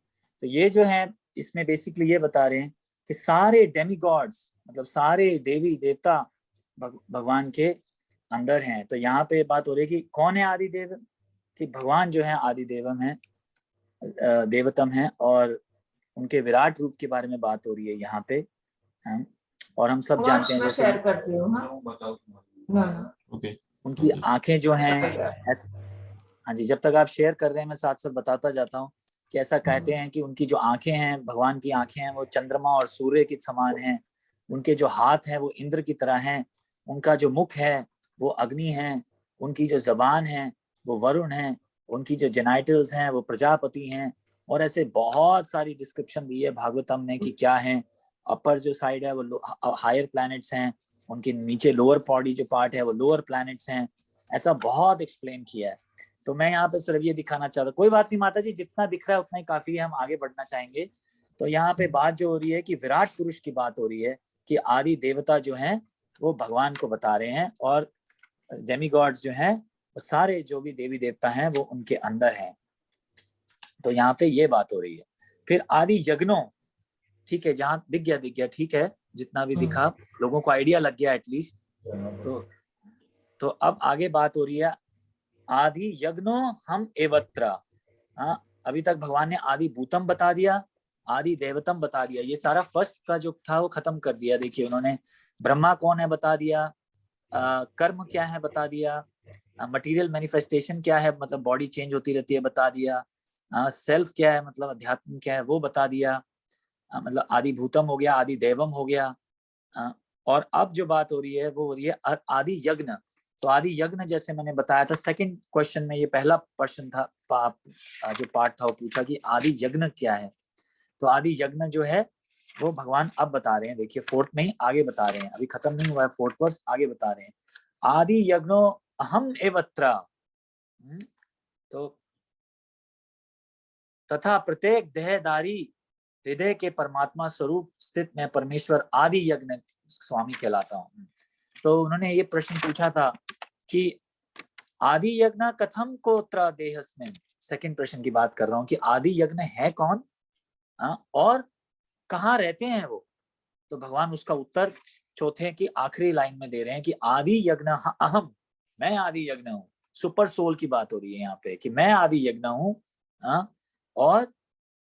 ये जो है, इसमें बेसिकली ये बता रहे हैं कि सारे डेमीगॉड्स, मतलब सारे देवी देवता भगवान के अंदर हैं। तो यहाँ पे बात हो रही है कि कौन है आदि देव, कि भगवान जो है आदि देवम है, देवतम है, और उनके विराट रूप के बारे में बात हो रही है यहाँ पे। और हम सब जानते हैं जैसे शेयर करती हूँ। हाँ, ओके। उनकी आंखें जो हैं, हाँ जी, जब तक आप शेयर कर रहे हैं मैं साथ साथ बताता जाता हूँ कि ऐसा कहते हैं कि उनकी जो आंखें हैं, भगवान की आंखें हैं, वो चंद्रमा और सूर्य के समान हैं। उनके जो हाथ हैं वो इंद्र की तरह हैं। उनका जो मुख है वो अग्नि है। उनकी जो जबान है वो वरुण है। उनकी जो जेनाइटल्स हैं वो प्रजापति हैं। और ऐसे बहुत सारी डिस्क्रिप्शन दी है भागवतम में कि क्या है। अपर जो साइड है वो हायर प्लैनेट्स हैं, उनके नीचे लोअर बॉडी जो पार्ट है वो लोअर प्लैनेट्स हैं। ऐसा बहुत एक्सप्लेन किया है। तो मैं यहाँ पे सिर्फ ये दिखाना चाहता हूँ। कोई बात नहीं माता जी, जितना दिख रहा है उतना ही काफी है, हम आगे बढ़ना चाहेंगे। तो यहाँ पे बात जो हो रही है कि विराट पुरुष की बात हो रही है कि आदि देवता जो हैं वो भगवान को बता रहे हैं, और डेमीगॉड्स जो हैं वो सारे जो भी देवी देवता हैं वो उनके अंदर हैं। तो यहाँ पे ये बात हो रही है। फिर आदि यज्ञों, ठीक है, जहां दिख गया, ठीक है, जितना भी दिखा लोगों को आइडिया लग गया एटलीस्ट। तो अब आगे बात हो रही है आदि यज्ञो हम एवत्र। हाँ, अभी तक भगवान ने आदि भूतम बता दिया, आदि देवतम बता दिया। ये सारा फर्स्ट का जो था वो खत्म कर दिया। देखिए उन्होंने ब्रह्मा कौन है बता दिया, कर्म क्या है बता दिया, मटेरियल मैनिफेस्टेशन क्या है, मतलब बॉडी चेंज होती रहती है बता दिया, सेल्फ क्या है, मतलब अध्यात्म क्या है वो बता दिया, मतलब आदि भूतम हो गया, आदि देवम हो गया। और अब जो बात हो रही है वो हो रही है आदि यज्ञ। तो आदि यज्ञ जैसे मैंने बताया था सेकंड क्वेश्चन में, ये पहला प्रश्न था, जो पार्ट था वो पूछा कि आदि यज्ञ क्या है। तो आदि यज्ञ जो है वो भगवान अब बता रहे हैं। देखिए फोर्थ में ही आगे बता रहे हैं, अभी खत्म नहीं हुआ है फोर्थ वर्स, आगे बता रहे हैं आदि यज्ञो अहम एवत्र। तो तथा प्रत्येक देहधारी हृदय के परमात्मा स्वरूप स्थित मैं परमेश्वर आदि यज्ञ स्वामी कहलाता हूँ। तो उन्होंने ये प्रश्न पूछा था कि आदि यज्ञ कथम कोत्र देहस्मिन्। सेकंड प्रश्न की बात कर रहा हूँ कि आदि यज्ञ है कौन, और कहाँ रहते हैं वो। तो भगवान उसका उत्तर चौथे की आखिरी लाइन में दे रहे हैं कि आदि यज्ञ अहम, मैं आदि यज्ञ हूँ, सुपर सोल की बात हो रही है यहाँ पे कि मैं आदि यज्ञ हूँ। और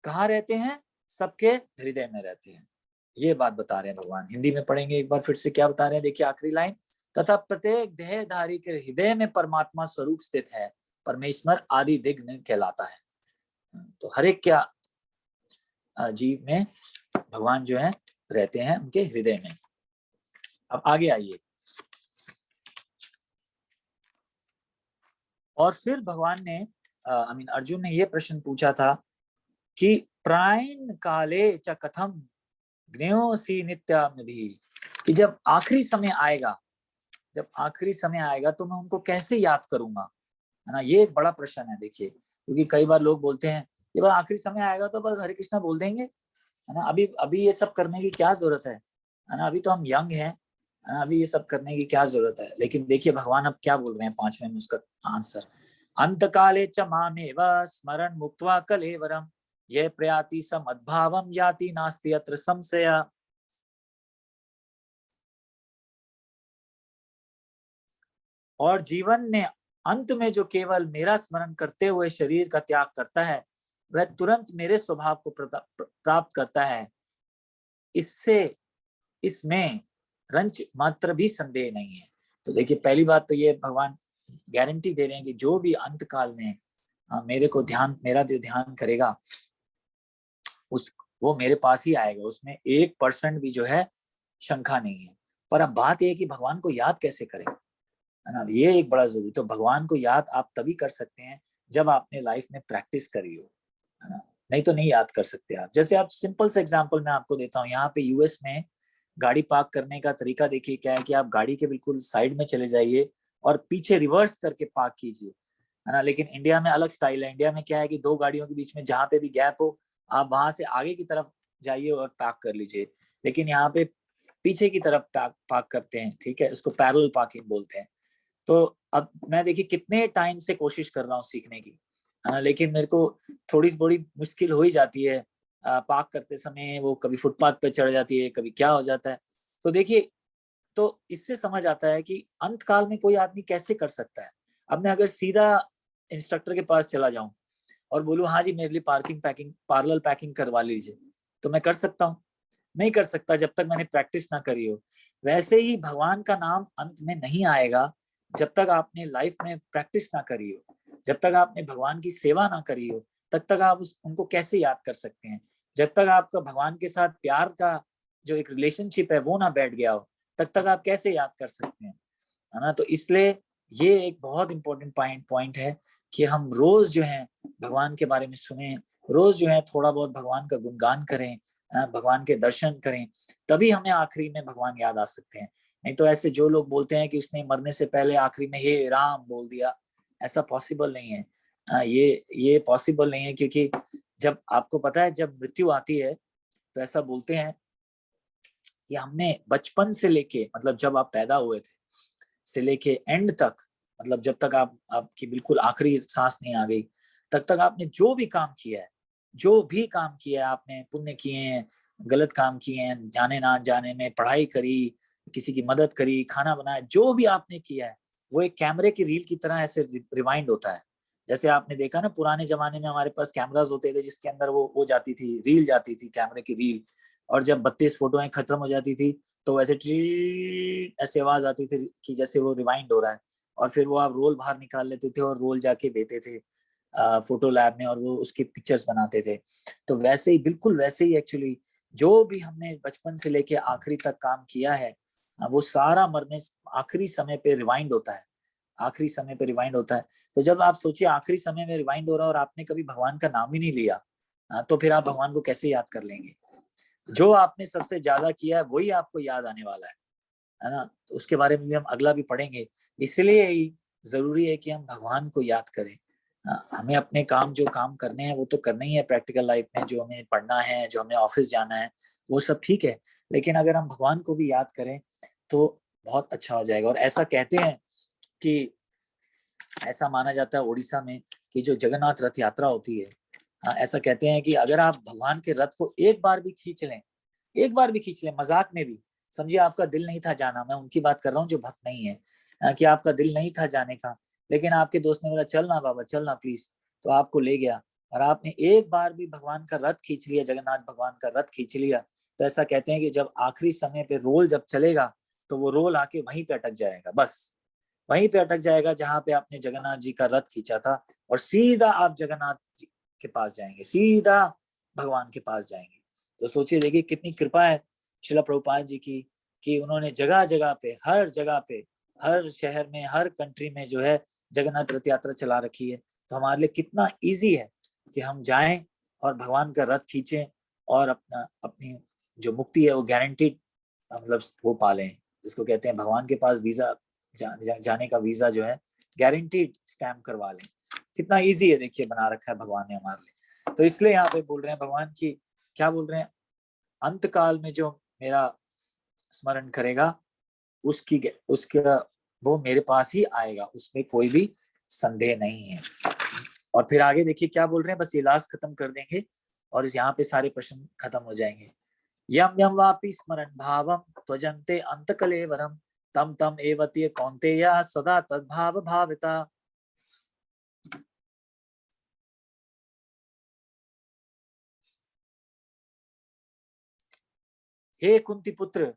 कहाँ रहते हैं? सबके हृदय में रहते हैं, ये बात बता रहे हैं भगवान। हिंदी में पढ़ेंगे एक बार फिर से, क्या बता रहे हैं, देखिए आखिरी लाइन, तथा प्रत्येक देहधारी के हृदय में परमात्मा स्वरूप स्थित है, परमेश्वर आदि दिग्न कहलाता है। तो हर एक क्या जीव में भगवान जो है रहते हैं, उनके हृदय में। अब आगे आइए, और फिर भगवान ने अर्जुन ने ये प्रश्न पूछा था कि प्रायण काले च कथम ज्ञेयोसि नित्यमभिः, कि जब आखिरी समय आएगा, जब आखिरी समय आएगा तो मैं उनको कैसे याद करूंगा, है ना। ये एक बड़ा प्रश्न है देखिए, क्योंकि कई बार लोग बोलते हैं ये बार आखिरी समय आएगा तो बस हरे कृष्णा बोल देंगे, है ना। अभी ये सब करने की क्या जरूरत है ना। अभी तो हम यंग हैं, है ना, अभी ये सब करने की क्या जरूरत है। लेकिन देखिए भगवान अब क्या बोल रहे हैं 5वें में उसका आंसर, अंत काले च मामेव स्मरण मुक्त्वा कलेवरम ये प्रयाति समद्भावम याति नास्ति अत्र संशय। और जीवन में अंत में जो केवल मेरा स्मरण करते हुए शरीर का त्याग करता है, वह तुरंत मेरे स्वभाव को प्राप्त करता है, इसमें रंच मात्र भी संदेह नहीं है। तो देखिए पहली बात तो ये भगवान गारंटी दे रहे हैं कि जो भी अंत काल में मेरा जो ध्यान करेगा वो मेरे पास ही आएगा, उसमें 1% भी जो है शंका नहीं है। पर अब बात यह है कि भगवान को याद कैसे करें, है ना, ये एक बड़ा जरूरी। तो भगवान को याद आप तभी कर सकते हैं जब आपने लाइफ में प्रैक्टिस करी हो, है ना, नहीं तो नहीं याद कर सकते आप। जैसे आप सिंपल से एग्जांपल मैं आपको देता हूँ, यहाँ पे यूएस में गाड़ी पार्क करने का तरीका देखिए क्या है कि आप गाड़ी के बिल्कुल साइड में चले जाइए और पीछे रिवर्स करके पार्क कीजिए, है ना। लेकिन इंडिया में अलग स्टाइल है। इंडिया में क्या है कि 2 गाड़ियों के बीच में जहां पे भी गैप हो आप वहां से आगे की तरफ जाइए और पार्क कर लीजिए, लेकिन यहाँ पे पीछे की तरफ पार्क करते हैं, ठीक है, उसको पैरेलल पार्किंग बोलते हैं। तो अब मैं देखिए कितने टाइम से कोशिश कर रहा हूँ सीखने की, है ना, लेकिन मेरे को थोड़ी बड़ी मुश्किल हो ही जाती है पार्क करते समय। वो कभी फुटपाथ पे चढ़ जाती है, कभी क्या हो जाता है। तो देखिए, तो इससे समझ आता है कि अंत काल में कोई आदमी कैसे कर सकता है। अब मैं अगर सीधा इंस्ट्रक्टर के पास चला जाऊं और बोलूं हाँ जी मेरे लिए पैरेलल पैकिंग करवा लीजिए, तो मैं कर सकता हूँ? नहीं कर सकता जब तक मैंने प्रैक्टिस ना करी हो। वैसे ही भगवान का नाम अंत में नहीं आएगा जब तक आपने लाइफ में प्रैक्टिस ना करी हो, जब तक आपने भगवान की सेवा ना करी हो, तब तक आप उनको कैसे याद कर सकते हैं। जब तक आपका भगवान के साथ प्यार का जो एक रिलेशनशिप है वो ना बैठ गया हो, तब तक आप कैसे याद कर सकते हैं, है ना। तो इसलिए ये एक बहुत इंपॉर्टेंट पॉइंट है कि हम रोज जो है भगवान के बारे में सुने, रोज जो है थोड़ा बहुत भगवान का गुणगान करें, भगवान के दर्शन करें, तभी हमें आखिरी में भगवान याद आ सकते हैं। नहीं तो ऐसे जो लोग बोलते हैं कि उसने मरने से पहले आखिरी में हे राम बोल दिया, ऐसा पॉसिबल नहीं है। ये पॉसिबल नहीं है, क्योंकि जब आपको पता है जब मृत्यु आती है तो ऐसा बोलते हैं कि हमने बचपन से लेके, मतलब जब आप पैदा हुए थे से लेके एंड तक, मतलब जब तक आपकी बिल्कुल आखिरी सांस नहीं आ गई, तब तक आपने जो भी काम किया है, आपने पुण्य किए हैं, गलत काम किए हैं, जाने ना जाने में पढ़ाई करी, किसी की मदद करी, खाना बनाया, जो भी आपने किया है वो एक कैमरे की रील की तरह ऐसे रिवाइंड होता है। जैसे आपने देखा ना पुराने जमाने में हमारे पास कैमरास होते थे जिसके अंदर वो जाती थी, रील जाती थी, कैमरे की रील, और जब 32 फोटोएं खत्म हो जाती थी तो ऐसे ऐसे आवाज आती थी कि जैसे वो रिवाइंड हो रहा है, और फिर वो आप रोल बाहर निकाल लेते थे और रोल जाके देते थे फोटो लैब में, और वो उसकी पिक्चर्स बनाते थे। तो वैसे ही, बिल्कुल वैसे ही एक्चुअली जो भी हमने बचपन से लेके आखिरी तक काम किया है वो सारा मरने आखिरी समय पे रिवाइंड होता है, आखिरी समय पे रिवाइंड होता है। तो जब आप सोचिए आखिरी समय में रिवाइंड हो रहा है और आपने कभी भगवान का नाम ही नहीं लिया, तो फिर आप भगवान को कैसे याद कर लेंगे। जो आपने सबसे ज्यादा किया है वही आपको याद आने वाला है ना। तो उसके बारे में भी हम अगला भी पढ़ेंगे। इसलिए ही जरूरी है कि हम भगवान को याद करें। हमें अपने काम जो काम करने हैं वो तो करना ही है प्रैक्टिकल लाइफ में, जो हमें पढ़ना है, जो हमें ऑफिस जाना है, वो सब ठीक है, लेकिन अगर हम भगवान को भी याद करें तो बहुत अच्छा हो जाएगा। और ऐसा कहते हैं कि ऐसा माना जाता है उड़ीसा में कि जो जगन्नाथ रथ यात्रा होती है, ऐसा कहते हैं कि अगर आप भगवान के रथ को एक बार भी खींच लें, मजाक में भी, समझिए आपका दिल नहीं था जाना, मैं उनकी बात कर रहा हूँ जो भक्त नहीं है, कि आपका दिल नहीं था जाने का, लेकिन आपके दोस्त ने बोला चलना बाबा चलना प्लीज, तो आपको ले गया और आपने एक बार भी भगवान का रथ खींच लिया, जगन्नाथ भगवान का रथ खींच लिया, तो ऐसा कहते हैं कि जब आखिरी समय पे रोल जब चलेगा तो वो रोल आके वहीं पे अटक जाएगा, बस वहीं पे अटक जाएगा जहां पे आपने जगन्नाथ जी का रथ खींचा था, और सीधा आप जगन्नाथ जी के पास जाएंगे, सीधा भगवान के पास जाएंगे। तो सोचिए देखिए कितनी कृपा है श्रील प्रभुपाद जी की, कि उन्होंने जगह जगह पे, हर जगह पे, हर शहर में, हर कंट्री में जो है जगन्नाथ रथ यात्रा चला रखी है। तो हमारे लिए कितना इजी है कि हम जाएं और भगवान का रथ खींचें और अपनी जो मुक्ति है वो गारंटीड मतलब वो पालें, जिसको कहते हैं भगवान के पास वीजा जाने का वीजा जो है गारंटीड स्टैम्प करवा लें। कितना इजी है देखिए बना रखा है भगवान ने हमारे लिए। तो इसलिए यहाँ पे बोल रहे हैं भगवान की, क्या बोल रहे हैं, अंत काल में जो मेरा स्मरण करेगा उसका वो मेरे पास ही आएगा, उसमें कोई भी संदेह नहीं है। और फिर आगे देखिए क्या बोल रहे हैं, बस ये लास्ट खत्म कर देंगे और यहाँ पे सारे प्रश्न खत्म हो जाएंगे। यम यम वापि स्मरण भावम त्वजन्ते अंत कलेवरम तम तम एवत्य कौन्तेय सदा तद्भाव भाविता। हे कुंती पुत्र,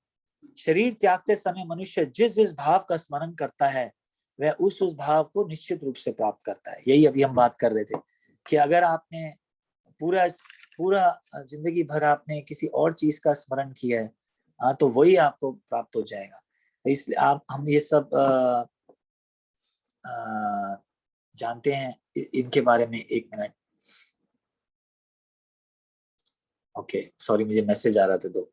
शरीर त्यागते समय मनुष्य जिस जिस भाव का स्मरण करता है वह उस भाव को निश्चित रूप से प्राप्त करता है। यही अभी हम बात कर रहे थे कि अगर आपने पूरा पूरा जिंदगी भर आपने किसी और चीज का स्मरण किया है तो वही आपको प्राप्त हो जाएगा। इसलिए हम ये सब जानते हैं इनके बारे में। एक मिनट, ओके सॉरी मुझे मैसेज आ रहा था। तो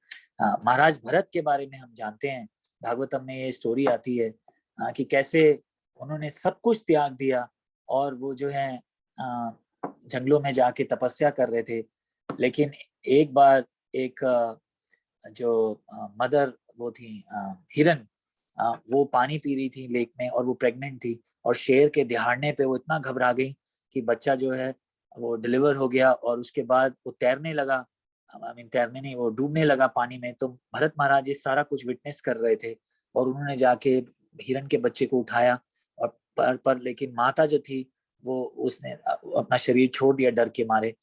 महाराज भरत के बारे में हम जानते हैं, भागवतम में ये स्टोरी आती है कि कैसे उन्होंने सब कुछ त्याग दिया और वो जो है जंगलों में जाके तपस्या कर रहे थे। लेकिन एक बार एक जो मदर वो थी हिरन, वो पानी पी रही थी लेक में और वो प्रेग्नेंट थी, और शेर के दहाड़ने पे वो इतना घबरा गई कि बच्चा जो है वो डिलीवर हो गया और उसके बाद वो तैरने लगा, तैरने नहीं वो डूबने लगा पानी में। तो भरत महाराज ये सारा कुछ विटनेस कर रहे थे और उन्होंने जाके हिरन के बच्चे को उठाया और पर लेकिन माता जो थी वो उसने अपना शरीर छोड़ दिया डर के मारे।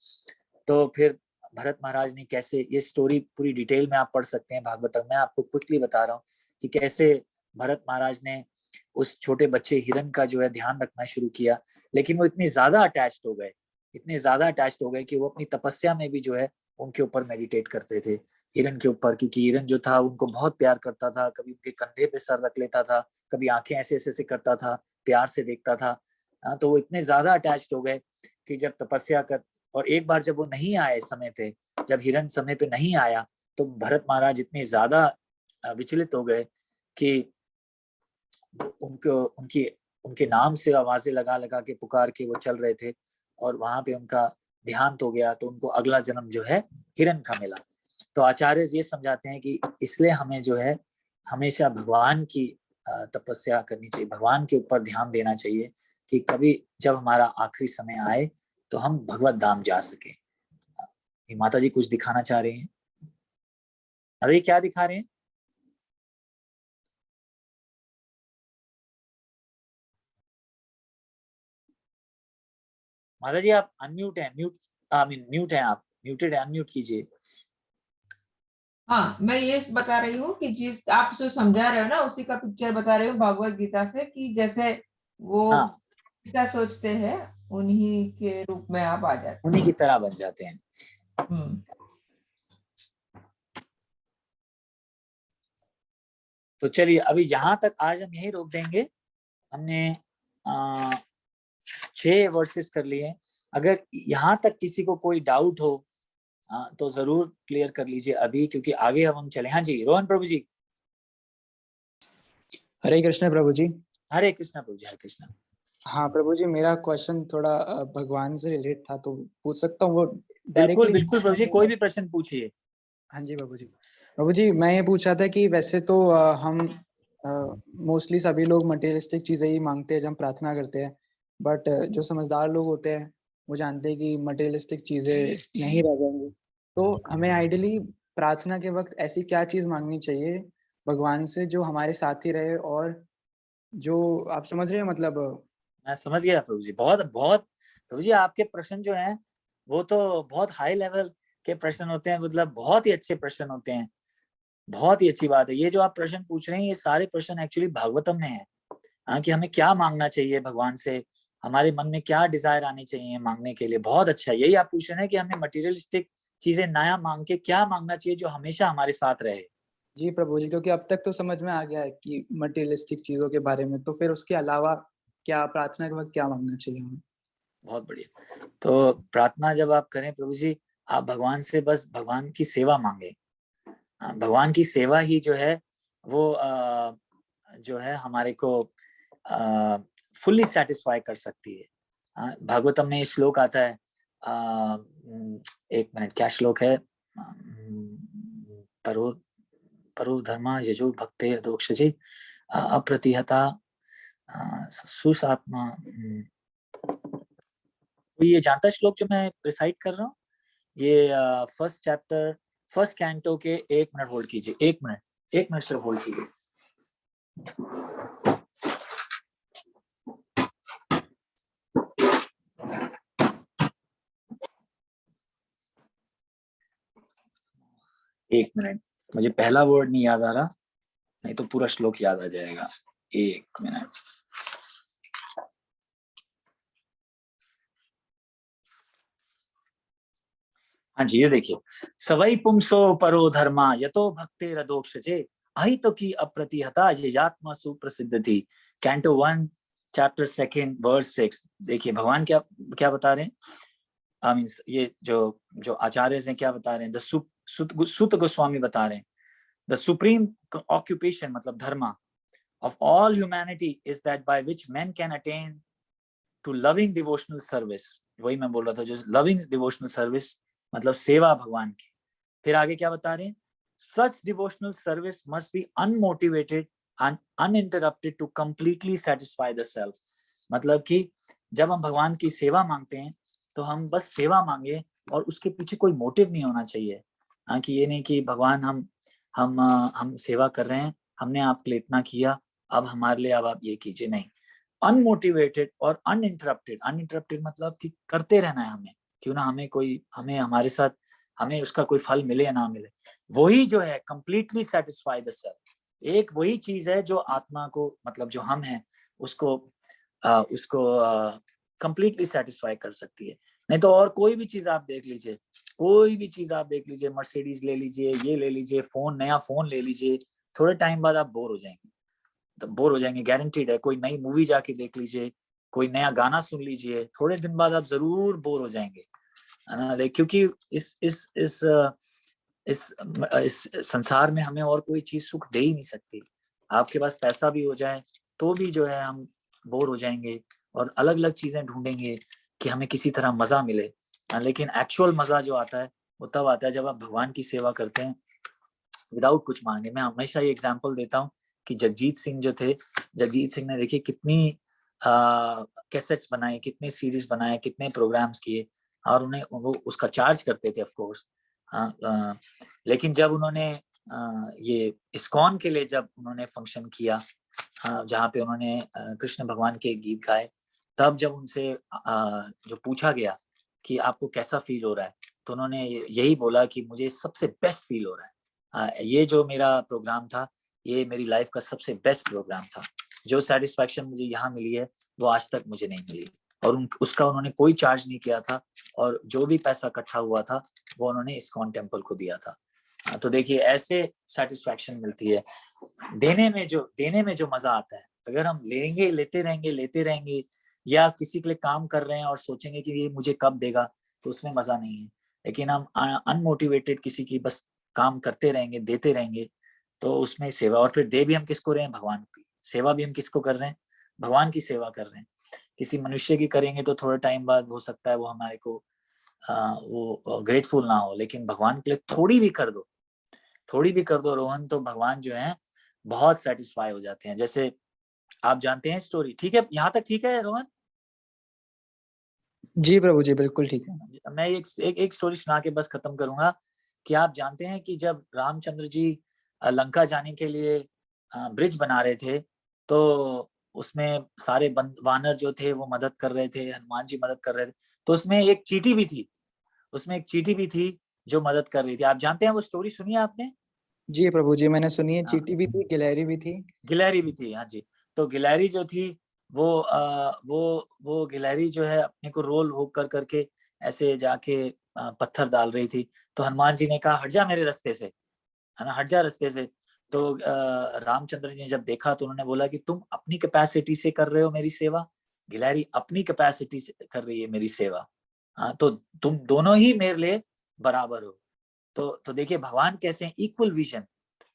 तो फिर भरत महाराज ने कैसे, ये स्टोरी पूरी डिटेल में आप पढ़ सकते हैं भागवतम में, आपको क्विकली बता रहा हूँ कि कैसे भरत महाराज ने उस छोटे बच्चे हिरन का जो है ध्यान रखना शुरू किया। लेकिन वो इतने ज्यादा अटैच्ड हो गए, इतने ज्यादा अटैच्ड हो गए कि वो अपनी तपस्या में भी जो है उनके ऊपर मेडिटेट करते थे, हिरन के ऊपर, क्योंकि हिरन जो था उनको बहुत प्यार करता था, कभी उनके कंधे पे सर रख लेता था, कभी आंखें ऐसे ऐसे करता था, प्यार से देखता था। तो वो इतने ज्यादा अटैच्ड हो गए कि जब तपस्या कर, और एक बार जब वो नहीं आए समय पे, जब हिरन समय पे नहीं आया तो भरत महाराज इतने ज्यादा विचलित हो गए कि उनको उनके नाम से आवाजें लगा लगा के पुकार के वो चल रहे थे और वहां पे उनका देहांत हो गया। तो उनको अगला जन्म जो है हिरन का मिला। तो आचार्य ये समझाते हैं कि इसलिए हमें जो है हमेशा भगवान की तपस्या करनी चाहिए, भगवान के ऊपर ध्यान देना चाहिए कि कभी जब हमारा आखिरी समय आए तो हम भगवत धाम जा सके। माता जी कुछ दिखाना चाह रही हैं, अरे क्या दिखा रहे हैं? माता जी आप अनम्यूट हैं, म्यूट हैं, आप म्यूटेड है, अनम्यूट कीजिए। हाँ, मैं ये बता रही हूँ कि जिस आप जो समझा रहे हो ना उसी का पिक्चर बता रही हूँ भगवत गीता से, कि जैसे वो क्या सोचते हैं उन्हीं के रूप में आप आ जाते, उन्हीं की तरह बन जाते हैं। तो चलिए अभी यहाँ तक आज हम यही रोक देंगे। हमने 6 वर्सेस कर लिए। अगर यहाँ तक किसी को कोई डाउट हो तो जरूर क्लियर कर लीजिए अभी, क्योंकि आगे हम चले। हाँ जी रोहन प्रभु जी। हरे कृष्ण प्रभु जी। हरे कृष्णा प्रभु जी, हरे कृष्णा। हाँ प्रभु जी, मेरा क्वेश्चन थोड़ा भगवान से रिलेट था, तो पूछ सकता हूँ? वो बिल्कुल बिल्कुल प्रभु जी, कोई भी प्रश्न पूछिए। हाँ जी प्रभु जी। प्रभु जी मैं ये पूछ रहा था कि वैसे तो हम मोस्टली सभी लोग मटेरियलिस्टिक चीजें ही मांगते हैं जब हम प्रार्थना करते हैं, बट जो समझदार लोग होते हैं वो जानते हैं कि मटेरियलिस्टिक चीजें नहीं रह जाएंगी। तो हमें आइडियली प्रार्थना के वक्त ऐसी क्या चीज मांगनी चाहिए भगवान से जो हमारे साथ ही रहे और जो आप समझ रहे हैं मतलब? मैं समझ गया प्रभु जी, बहुत बहुत प्रभु जी, आपके प्रश्न जो हैं वो तो बहुत हाई लेवल के प्रश्न होते हैं, मतलब बहुत ही अच्छे प्रश्न होते हैं, बहुत ही अच्छी बात है। ये जो आप प्रश्न पूछ रहे हैं ये सारे प्रश्न एक्चुअली भागवतम में है। हाँ, कि हमें क्या मांगना चाहिए भगवान से, हमारे मन में क्या डिजायर आनी चाहिए मांगने के लिए, बहुत अच्छा है। यही आप पूछ रहे हैं कि हमें मटेरियलिस्टिक चीजें नया मांग के क्या मांगना चाहिए जो हमेशा हमारे साथ रहे। जी प्रभु जी, क्योंकि अब तक तो समझ में आ गया है कि मटेरियलिस्टिक चीजों के बारे में, तो फिर उसके अलावा क्या प्रार्थना के वक्त क्या मांगना चाहिए हमें? बहुत बढ़िया। तो प्रार्थना जब आप करें प्रभु जी, आप भगवान से बस भगवान की सेवा मांगे। भगवान की सेवा ही जो है वो जो है हमारे को फुल्ली सेटिस्फाई कर सकती है। भागवतम में श्लोक आता है, एक मिनट, क्या श्लोक है? परो परो धर्मा यजो भक्ते दोक्षजे अप्रतिहता सुसात्मा। ये जानता है श्लोक जो मैं रिसाइट कर रहा हूँ? ये फर्स्ट चैप्टर, फर्स्ट कैंटो के, 1 मिनट होल्ड कीजिए, 1 मिनट सिर्फ होल्ड कीजिए। एक मिनट, मुझे पहला वर्ड नहीं याद आ रहा, नहीं तो पूरा श्लोक याद आ जाएगा। 1 मिनट। हाँ जी, ये देखिए, सवई पुंसो परो धर्मा यतो भक्ते रदोक्षजे अहितो की अप्रतिहता ये आत्मा सुप्रसिद्ध थी। Canto 1 chapter 2 verse 6। देखिए भगवान क्या क्या बता रहे हैं, आई मीन ये जो आचार्य हैं क्या बता रहे हैं, सुत गोस्वामी बता रहे हैं, द सुप्रीम ऑक्यूपेशन मतलब धर्मा of all humanity is that by which men can attain to loving devotional service। वही मैं बोल रहा था, जो loving devotional service मतलब सेवा भगवान की। फिर आगे क्या बता रहे हैं, such devotional service must be unmotivated and uninterrupted to completely satisfy the self। मतलब कि जब हम भगवान की सेवा मांगते हैं तो हम बस सेवा मांगे और उसके पीछे कोई मोटिव नहीं होना चाहिए। हाँ, कि ये नहीं कि भगवान हम सेवा कर रहे हैं, हमने आपके लिए इतना किया, अब हमारे लिए अब आप ये कीजिए, नहीं। अनमोटिवेटेड और अनइंटरप्टेड, अनइंटरप्टेड मतलब कि करते रहना है हमें, क्यों ना हमें हमारे साथ हमें उसका कोई फल मिले या ना मिले, वही जो है कंप्लीटली सेटिस्फाई द सेल्फ। एक वही चीज है जो आत्मा को मतलब जो हम हैं उसको कंप्लीटली सेटिस्फाई कर सकती है। नहीं तो और कोई भी चीज आप देख लीजिए, कोई भी चीज आप देख लीजिए, मर्सिडीज ले लीजिए, ये ले लीजिए, नया फोन ले लीजिए, थोड़े टाइम बाद आप बोर हो जाएंगे, तो बोर हो जाएंगे, गारंटीड है। कोई नई मूवी जाके देख लीजिए, कोई नया गाना सुन लीजिए, थोड़े दिन बाद आप जरूर बोर हो जाएंगे। क्योंकि इस संसार में हमें और कोई चीज सुख दे ही नहीं सकती। आपके पास पैसा भी हो जाए तो भी जो है हम बोर हो जाएंगे और अलग अलग चीजें ढूंढेंगे कि हमें किसी तरह मजा मिले। लेकिन एक्चुअल मजा जो आता है वो तब आता है जब आप भगवान की सेवा करते हैं विदाउट कुछ मांगे। मैं हमेशा ये एग्जांपल देता हूँ कि जगजीत सिंह जो थे, जगजीत सिंह ने देखिए कितनी कैसेट्स बनाए, कितने सीरीज बनाए, कितने प्रोग्राम्स किए, और उन्हें वो उसका चार्ज करते थे ऑफ कोर्स। लेकिन जब उन्होंने ये इस्कॉन के लिए जब उन्होंने फंक्शन किया, जहाँ पे उन्होंने कृष्ण भगवान के गीत गाए, तब जब उनसे जो पूछा गया कि आपको कैसा फील हो रहा है, तो उन्होंने यही बोला कि मुझे सबसे बेस्ट फील हो रहा है। ये जो मेरा प्रोग्राम था ये मेरी लाइफ का सबसे बेस्ट प्रोग्राम था। जो सेटिस्फैक्शन मुझे यहाँ मिली है वो आज तक मुझे नहीं मिली। और उसका उन्होंने कोई चार्ज नहीं किया था, और जो भी पैसा इकट्ठा हुआ था वो उन्होंने इस्कॉन टेम्पल को दिया था। तो देखिए ऐसे सेटिस्फैक्शन मिलती है, देने में जो मजा आता है। अगर हम लेते रहेंगे या किसी के लिए काम कर रहे हैं और सोचेंगे कि ये मुझे कब देगा, तो उसमें मजा नहीं है। लेकिन हम अनमोटिवेटेड किसी की बस काम करते रहेंगे, देते रहेंगे, तो उसमें सेवा। और फिर दे भी हम किसको रहे हैं, भगवान की सेवा भी हम किसको कर रहे हैं, भगवान की सेवा कर रहे हैं। किसी मनुष्य की करेंगे तो थोड़े टाइम बाद हो सकता है वो हमारे को वो ग्रेटफुल ना हो, लेकिन भगवान के लिए थोड़ी भी कर दो रोहन, तो भगवान जो है बहुत सेटिस्फाई हो जाते हैं। जैसे आप जानते हैं स्टोरी, ठीक है यहाँ तक ठीक है रोहन? जी प्रभु जी, बिल्कुल ठीक है। मैं एक स्टोरी सुना के बस खत्म करूंगा कि आप जानते हैं कि जब रामचंद्र जी लंका जाने के लिए ब्रिज बना रहे थे, तो उसमें सारे वानर जो थे वो मदद कर रहे थे, हनुमान जी मदद कर रहे थे। तो उसमें एक चींटी भी थी, जो मदद कर रही थी। आप जानते हैं वो स्टोरी, सुनी है आपने? जी प्रभु जी, मैंने सुनी है। हाँ। चींटी भी थी, गिलहरी भी थी। गिलहरी भी थी, हाँ जी। तो गिलहरी जो थी वो गिलहरी जो है अपने को रोल हो कर करके ऐसे जाके पत्थर डाल रही थी। तो हनुमान जी ने कहा हट जा मेरे रास्ते से, है ना, हट जा रास्ते से। तो रामचंद्र जी ने जब देखा तो उन्होंने बोला कि तुम अपनी कैपेसिटी से कर रहे हो मेरी सेवा, गिलहरी अपनी कैपेसिटी से कर रही है मेरी सेवा। हाँ, तो तुम दोनों ही मेरे लिए बराबर हो। तो देखिए भगवान कैसे हैं, इक्वल विजन,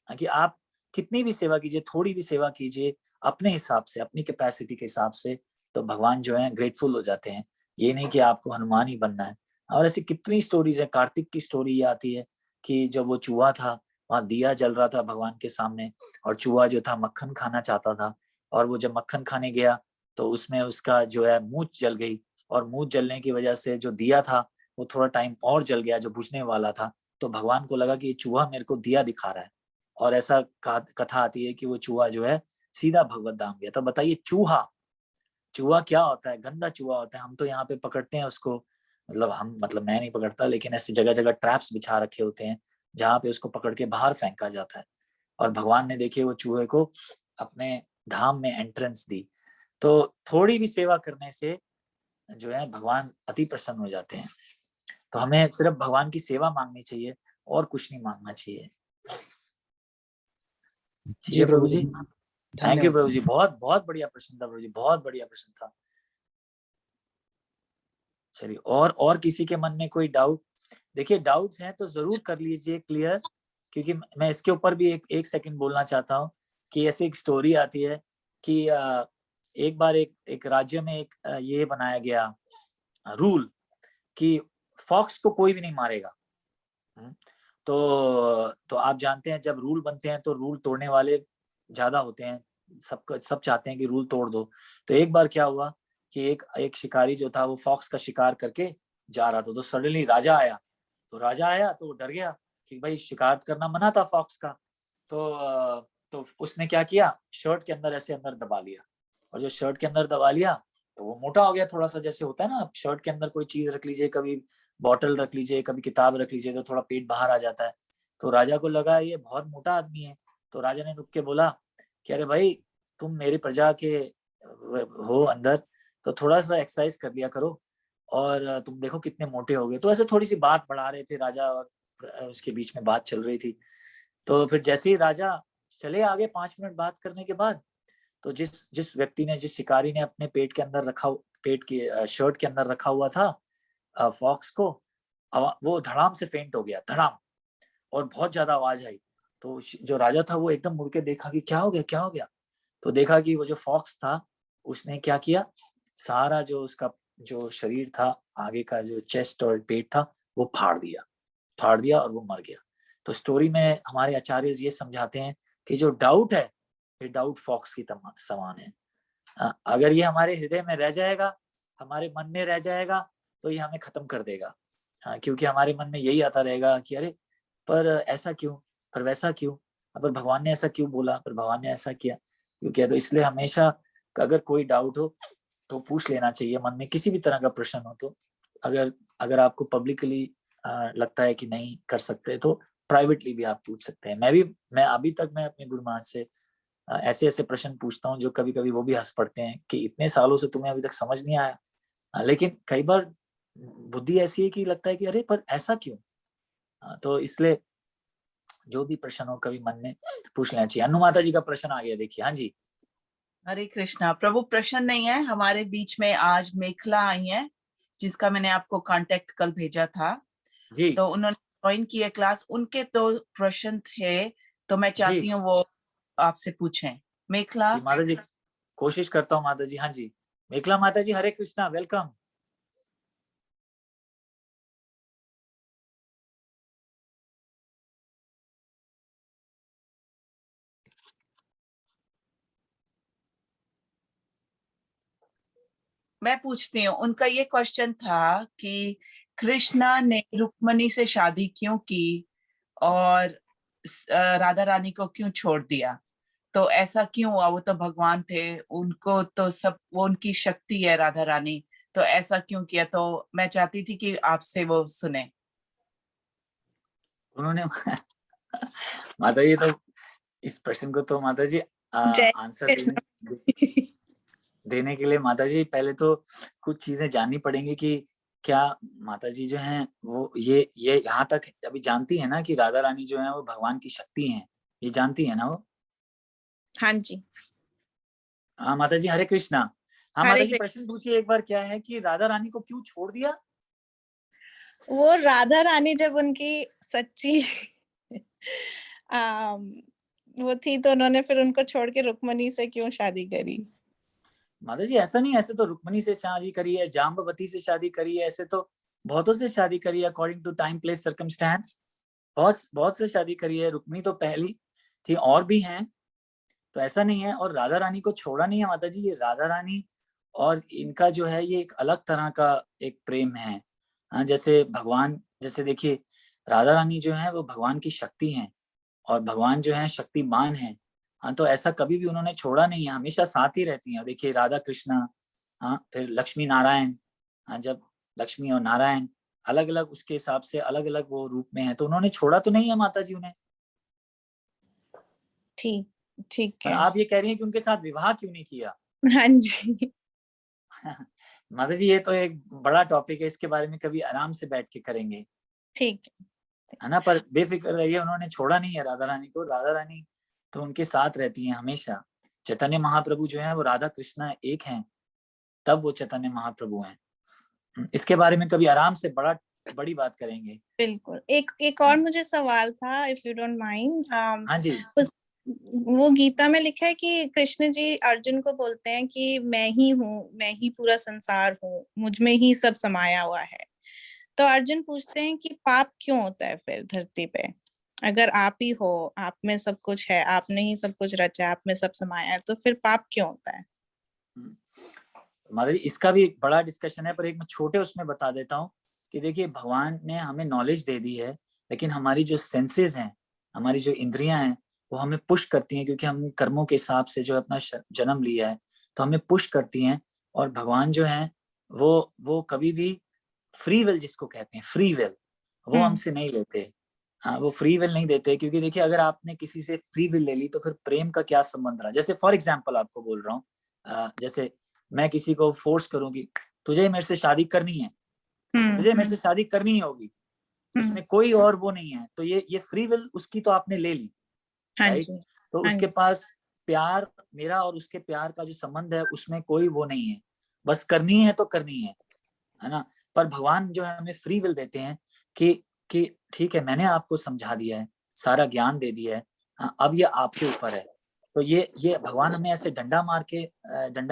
कि आप कितनी भी सेवा कीजिए, थोड़ी भी सेवा कीजिए अपने हिसाब से, अपनी कैपेसिटी के हिसाब से, तो भगवान जो है ग्रेटफुल हो जाते हैं। ये नहीं कि आपको हनुमान ही बनना है। और ऐसी कितनी स्टोरीज है, कार्तिक की स्टोरी आती है कि जब वो चूहा था, वहां दिया जल रहा था भगवान के सामने, और चूहा जो था मक्खन खाना चाहता था, और वो जब मक्खन खाने गया तो उसमें उसका जो है मूंछ जल गई, और मूंछ जलने की वजह से जो दिया था वो थोड़ा टाइम और जल गया, जो बुझने वाला था। तो भगवान को लगा कि ये चूहा मेरे को दिया दिखा रहा है, और ऐसा कथा आती है कि वो चूहा जो है सीधा भगवत धाम गया। तो बताइए चूहा चूहा क्या होता है? गंदा चूहा होता है। हम तो यहाँ पे पकड़ते हैं उसको, मतलब मैं नहीं पकड़ता, लेकिन ऐसी जगह जगह ट्रैप्स बिछा रखे होते हैं जहाँ पे उसको पकड़ के बाहर फेंका जाता है। और भगवान ने देखिए वो चूहे को अपने धाम में एंट्रेंस दी। तो थोड़ी भी सेवा करने से जो है भगवान अति प्रसन्न हो जाते हैं। तो हमें सिर्फ भगवान की सेवा मांगनी चाहिए और कुछ नहीं मांगना चाहिए। ठीक जी है प्रभु प्रभु जी, जी, थैंक यू धन्यवाद। प्रभु जी, बहुत बहुत बढ़िया प्रश्न था प्रभु जी, बहुत बढ़िया प्रश्न था। चलिए, और किसी के मन में कोई डाउट? देखिए डाउट्स हैं तो जरूर कर लीजिए क्लियर, क्योंकि मैं इसके ऊपर भी एक सेकंड बोलना चाहता हूँ कि ऐसी एक स्टोरी आती है कि एक बार एक राज्य में एक ये बनाया गया रूल कि फॉक्स को कोई भी नहीं मारेगा। तो आप जानते हैं जब रूल बनते हैं तो रूल तोड़ने वाले ज्यादा होते हैं, सब चाहते हैं कि रूल तोड़ दो। तो एक बार क्या हुआ कि एक शिकारी जो था वो फॉक्स का शिकार करके जा रहा था, तो सडनली राजा आया। तो वो डर गया कि भाई शिकार करना मना था फॉक्स का। तो उसने क्या किया, शर्ट के अंदर ऐसे अंदर दबा लिया, और जो शर्ट के अंदर दबा लिया तो वो मोटा हो गया थोड़ा सा। जैसे होता है ना, शर्ट के अंदर कोई चीज रख लीजिए, कभी बॉटल रख लीजिए, कभी किताब रख लीजिए, तो थोड़ा पेट बाहर आ जाता है। तो राजा को लगा ये बहुत मोटा आदमी है। तो राजा ने रुक के बोला कि अरे भाई, तुम मेरी प्रजा के हो अंदर, तो थोड़ा सा एक्सरसाइज कर लिया करो, और तुम देखो कितने मोटे हो गए। तो ऐसे थोड़ी सी बात बढ़ा रहे थे राजा, और उसके बीच में बात चल रही थी। तो फिर जैसे ही राजा चले आगे 5 मिनट बात करने के बाद, तो जिस व्यक्ति ने, जिस शिकारी ने अपने पेट के अंदर पेट के शर्ट के अंदर रखा हुआ था फॉक्स को, वो धड़ाम से फेंट हो गया, धड़ाम, और बहुत ज्यादा आवाज आई। तो जो राजा था वो एकदम मुड़ के देखा कि क्या हो गया, क्या हो गया। तो देखा कि वो जो फॉक्स था उसने क्या किया, सारा जो उसका जो शरीर था, आगे का जो चेस्ट और पेट था, वो फाड़ दिया और वो मर गया। तो स्टोरी में हमारे आचार्य ये समझाते हैं कि जो डाउट है, ये डाउट फॉक्स की समान है। अगर ये हमारे हृदय में रह जाएगा, हमारे मन में रह जाएगा, तो ये हमें खत्म कर देगा। क्योंकि हमारे मन में यही आता रहेगा कि अरे पर ऐसा क्यों, पर वैसा क्यों, पर भगवान ने ऐसा क्यों बोला, पर भगवान ने ऐसा किया क्यों किया। तो इसलिए हमेशा अगर कोई डाउट हो तो पूछ लेना चाहिए मन में, किसी भी तरह का प्रश्न हो तो। अगर आपको पब्लिकली लगता है कि नहीं कर सकते, तो प्राइवेटली भी आप पूछ सकते हैं। मैं अभी तक मैं अपने गुरु महाराज से ऐसे ऐसे प्रश्न पूछता हूँ जो कभी कभी वो भी हंस पड़ते हैं कि इतने सालों से तुम्हें अभी तक समझ नहीं आया। लेकिन कई बार बुद्धि ऐसी है कि लगता है कि अरे पर ऐसा क्यों। तो इसलिए जो भी प्रश्न हो कभी मन में पूछ लेना चाहिए। अनु माता जी का प्रश्न आ गया, देखिए। हाँ जी, हरे कृष्णा प्रभु। प्रश्न नहीं है, हमारे बीच में आज मेखला आई है, जिसका मैंने आपको कांटेक्ट कल भेजा था जी तो उन्होंने ज्वाइन किया क्लास। उनके तो प्रश्न थे, तो मैं चाहती हूँ वो आपसे पूछें। मेखला जी माता जी, कोशिश करता हूँ माता जी। हाँ जी, मेखला माता जी, हरे कृष्णा, वेलकम। मैं पूछती हूँ, उनका ये क्वेश्चन था कि कृष्णा ने रुक्मणी से शादी क्यों की और राधा रानी को क्यों छोड़ दिया। तो ऐसा क्यों हुआ? वो तो भगवान थे, उनको तो सब, वो उनकी शक्ति है राधा रानी, तो ऐसा क्यों किया? तो मैं चाहती थी कि आपसे वो सुने। उन्होंने माता जी, तो इस प्रश्न को तो माता जी आंसर देने के लिए माता जी पहले तो कुछ चीजें जाननी पड़ेंगी कि क्या माता जी जो हैं वो ये यहाँ तक अभी जानती है ना कि राधा रानी जो है वो भगवान की शक्ति हैं, ये जानती है ना वो? हाँ जी। हाँ माता जी, हरे कृष्णा। हाँ हरे माता जी, प्रश्न पूछिए एक बार, क्या है कि राधा रानी को क्यों छोड़ दिया? वो राधा रानी जब उनकी सच्ची वो थी तो उन्होंने फिर उनको छोड़ के रुक्मणी से क्यों शादी करी? माता जी ऐसा नहीं, ऐसे तो रुक्मणी से शादी करी है, जाम्बवती से शादी करी है, ऐसे तो बहुतों से शादी करी है according to time place circumstance. बहुत बहुत से शादी करी है। रुक्मणी तो पहली थी, और भी हैं, तो ऐसा नहीं है। और राधा रानी को छोड़ा नहीं है माता जी, ये राधा रानी और इनका जो है ये एक अलग तरह का एक प्रेम है। हाँ, जैसे भगवान, जैसे देखिए राधा रानी जो है वो भगवान की शक्ति है और भगवान जो है शक्तिमान है। हाँ, तो ऐसा कभी भी उन्होंने छोड़ा नहीं है, हमेशा साथ ही रहती हैं। देखिए राधा कृष्णा, हाँ, फिर लक्ष्मी नारायण, हाँ, जब लक्ष्मी और नारायण अलग अलग उसके हिसाब से अलग अलग वो रूप में है, तो उन्होंने छोड़ा तो नहीं है माता जी उन्हें। ठीक ठीक पर है। आप ये कह रही हैं कि उनके साथ विवाह क्यों नहीं किया? हाँ जी। माता जी ये तो एक बड़ा टॉपिक है, इसके बारे में कभी आराम से बैठ के करेंगे, ठीक है ना। पर बेफिक्र रहिए, उन्होंने छोड़ा नहीं है राधा रानी को। राधा रानी तो उनके साथ रहती हैं हमेशा। चैतन्य महाप्रभु जो है वो राधा कृष्णा एक हैं, तब वो चैतन्य महाप्रभु हैं। इसके बारे में कभी आराम से बड़ी बात करेंगे। बिल्कुल। एक और मुझे सवाल था, इफ यू डोंट माइंड। हाँ जी। वो गीता में लिखा है कि कृष्ण जी अर्जुन को बोलते हैं कि मैं ही हूँ, मैं ही पूरा संसार हूँ, मुझ में ही सब समाया हुआ है। तो अर्जुन पूछते हैं कि पाप क्यों होता है फिर धरती पे? अगर आप ही हो, आप में सब कुछ है, आपने ही सब कुछ रचा, आप में सब समाया है, तो फिर पाप क्यों होता है? माता जी इसका भी एक बड़ा डिस्कशन है, पर एक मैं छोटे उसमें बता देता हूँ कि देखिए भगवान ने हमें नॉलेज दे दी है, लेकिन हमारी जो सेंसेस हैं, हमारी जो इंद्रियां हैं, वो हमें पुश करती हैं, क्योंकि हम कर्मों के हिसाब से जो अपना जन्म लिया है, तो हमें पुश करती हैं। और भगवान जो है वो कभी भी फ्री विल, जिसको कहते हैं फ्री विल, वो हमसे नहीं लेते। हाँ, वो फ्री विल नहीं देते, क्योंकि देखिए अगर आपने किसी से फ्री विल ले ली तो फिर प्रेम का क्या संबंध रहा। जैसे फॉर एग्जाम्पल आपको बोल रहा हूँ, जैसे मैं किसी को फोर्स करूंगी, तुझे मेरे से शादी करनी है, तुझे मेरे से शादी करनी ही होगी, इसमें कोई और वो नहीं है, तो ये फ्री विल उसकी तो आपने ले ली, राइट। तो उसके पास प्यार, मेरा और उसके प्यार का जो संबंध है उसमें कोई वो नहीं है, बस करनी है तो करनी है ना। पर भगवान जो है हमें फ्री विल देते हैं कि ठीक है, मैंने आपको समझा दिया है, सारा ज्ञान दे दिया है, हाँ, अब ये आपके ऊपर है। तो ये भगवान हमें ऐसे डंडा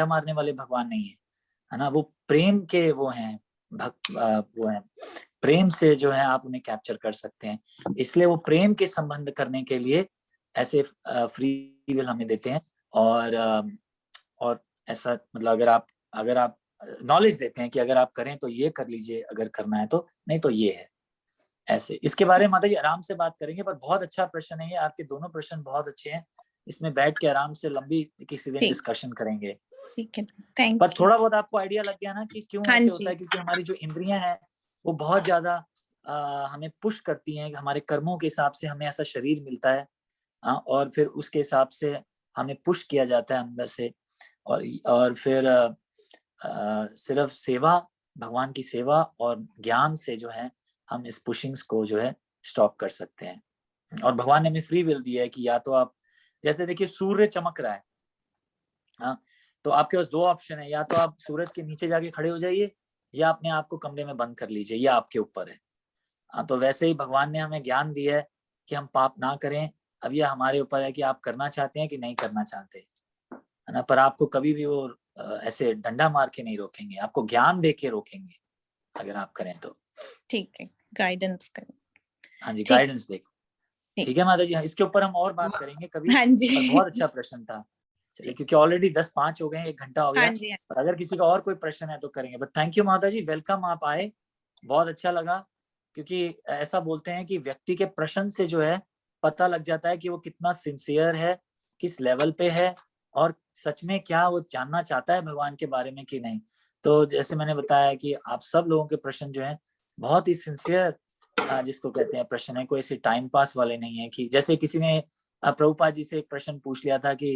मारने वाले भगवान नहीं है ना। वो प्रेम के वो हैं, वो हैं, प्रेम से जो है आप उन्हें कैप्चर कर सकते हैं। इसलिए वो प्रेम के संबंध करने के लिए ऐसे फ्री विल हमें देते हैं। और ऐसा मतलब अगर आप नॉलेज देते हैं कि अगर आप करें तो ये कर लीजिए, अगर करना है तो, नहीं तो ये है ऐसे। इसके बारे में माता जी आराम से बात करेंगे, पर बहुत अच्छा प्रश्न है ये, आपके दोनों प्रश्न बहुत अच्छे हैं। इसमें बैठ के आराम से लंबी किसी दिन डिस्कशन करेंगे। ठीक है, थैंक पर थोड़ा बहुत आपको आइडिया लग गया ना कि क्यों ऐसे होता है, क्योंकि हमारी जो इंद्रियां हैं वो बहुत ज्यादा हमें पुश करती हैं। हमारे कर्मों के हिसाब से हमें ऐसा शरीर मिलता है, और फिर उसके हिसाब से हमें पुश किया जाता है अंदर से। और फिर सिर्फ सेवा, भगवान की सेवा और ज्ञान से जो है हम इस पुशिंग्स को जो है स्टॉप कर सकते हैं। और भगवान ने हमें फ्री विल दिया है कि या तो आप, जैसे देखिए सूर्य चमक रहा है, हाँ, तो आपके पास दो ऑप्शन है, या तो आप सूरज के नीचे जाके खड़े हो जाइए, या अपने आप को कमरे में बंद कर लीजिए, ये आपके ऊपर है। हाँ, तो वैसे ही भगवान ने हमें ज्ञान दिया है कि हम पाप ना करें। अब ये हमारे ऊपर है कि आप करना चाहते हैं कि नहीं करना चाहते, है ना। पर आपको कभी भी वो ऐसे डंडा मार के नहीं रोकेंगे, आपको ज्ञान दे के रोकेंगे अगर आप करें तो। ठीक है, गाइडेंस करें। हाँ जी, गाइडेंस देखो। ठीक है माता जी, इसके ऊपर हम और बात करेंगे कभी। हाँ जी। पर बहुत अच्छा प्रश्न था। चलिए, क्योंकि ऑलरेडी 10:05 हो गए हैं, 1 घंटा हो गया। हाँ जी। पर अगर किसी का और कोई प्रश्न है तो करेंगे। बट थैंक यू माता जी, वेलकम, आप आए, बहुत अच्छा लगा। क्योंकि ऐसा बोलते हैं कि व्यक्ति के प्रश्न से जो है पता लग जाता है कि वो कितना सिंसियर है किस लेवल पे है और सच में क्या वो जानना चाहता है भगवान के बारे में कि नहीं। तो जैसे मैंने बताया कि आप सब लोगों के प्रश्न जो है बहुत ही सिंसियर जिसको कहते हैं प्रश्न है, कोई ऐसे टाइम पास वाले नहीं है कि जैसे किसी ने प्रभुपाद जी से एक प्रश्न पूछ लिया था कि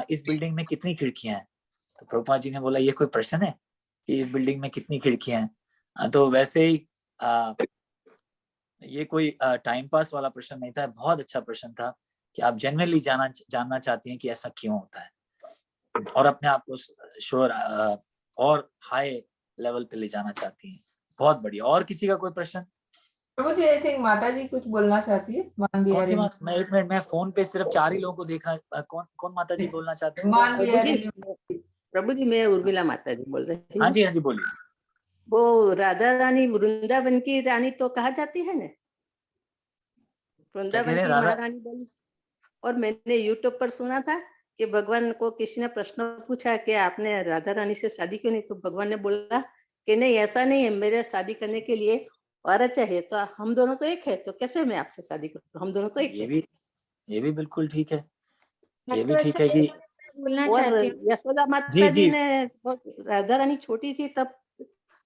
इस बिल्डिंग में कितनी खिड़कियां हैं, तो प्रभुपाद जी ने बोला ये कोई प्रश्न है कि इस बिल्डिंग में कितनी खिड़कियां हैं। तो वैसे ही ये कोई टाइम पास वाला प्रश्न नहीं था, बहुत अच्छा प्रश्न था कि आप जेन्युइनली जानना चाहती हैं कि ऐसा क्यों होता है और अपने आप को श्योर और हाई लेवल पे ले जाना चाहती हैं। बहुत बढ़िया। और किसी का कोई प्रश्न? मुझे आई थिंक माता जी कुछ बोलना चाहती है। कौन सी माता? मैं एक मिनट, मैं फोन पे सिर्फ 4 ही लोगों को देख रहा। कौन माता जी बोलना चाहते हैं? प्रभु जी मैं उर्मिला माता जी बोल रही हूँ। हाँ जी बोलिए। वो राधा रानी वृंदावन की रानी तो कहा जाती है ना, वृंदावन की महारानी बनी। और मैंने यूट्यूब पर सुना था कि भगवान को किसी ने प्रश्न पूछा कि आपने राधा रानी से शादी क्यों नहीं, तो भगवान ने बोला कि नहीं ऐसा नहीं है, मेरे शादी करने के लिए औरत चाहिए, तो हम दोनों तो एक है, तो कैसे मैं आपसे शादी करूं, हम दोनों तो एक है। ये भी बिल्कुल ठीक है, ये भी ठीक है कि और यशोदा माता जी ने राधा रानी छोटी थी तब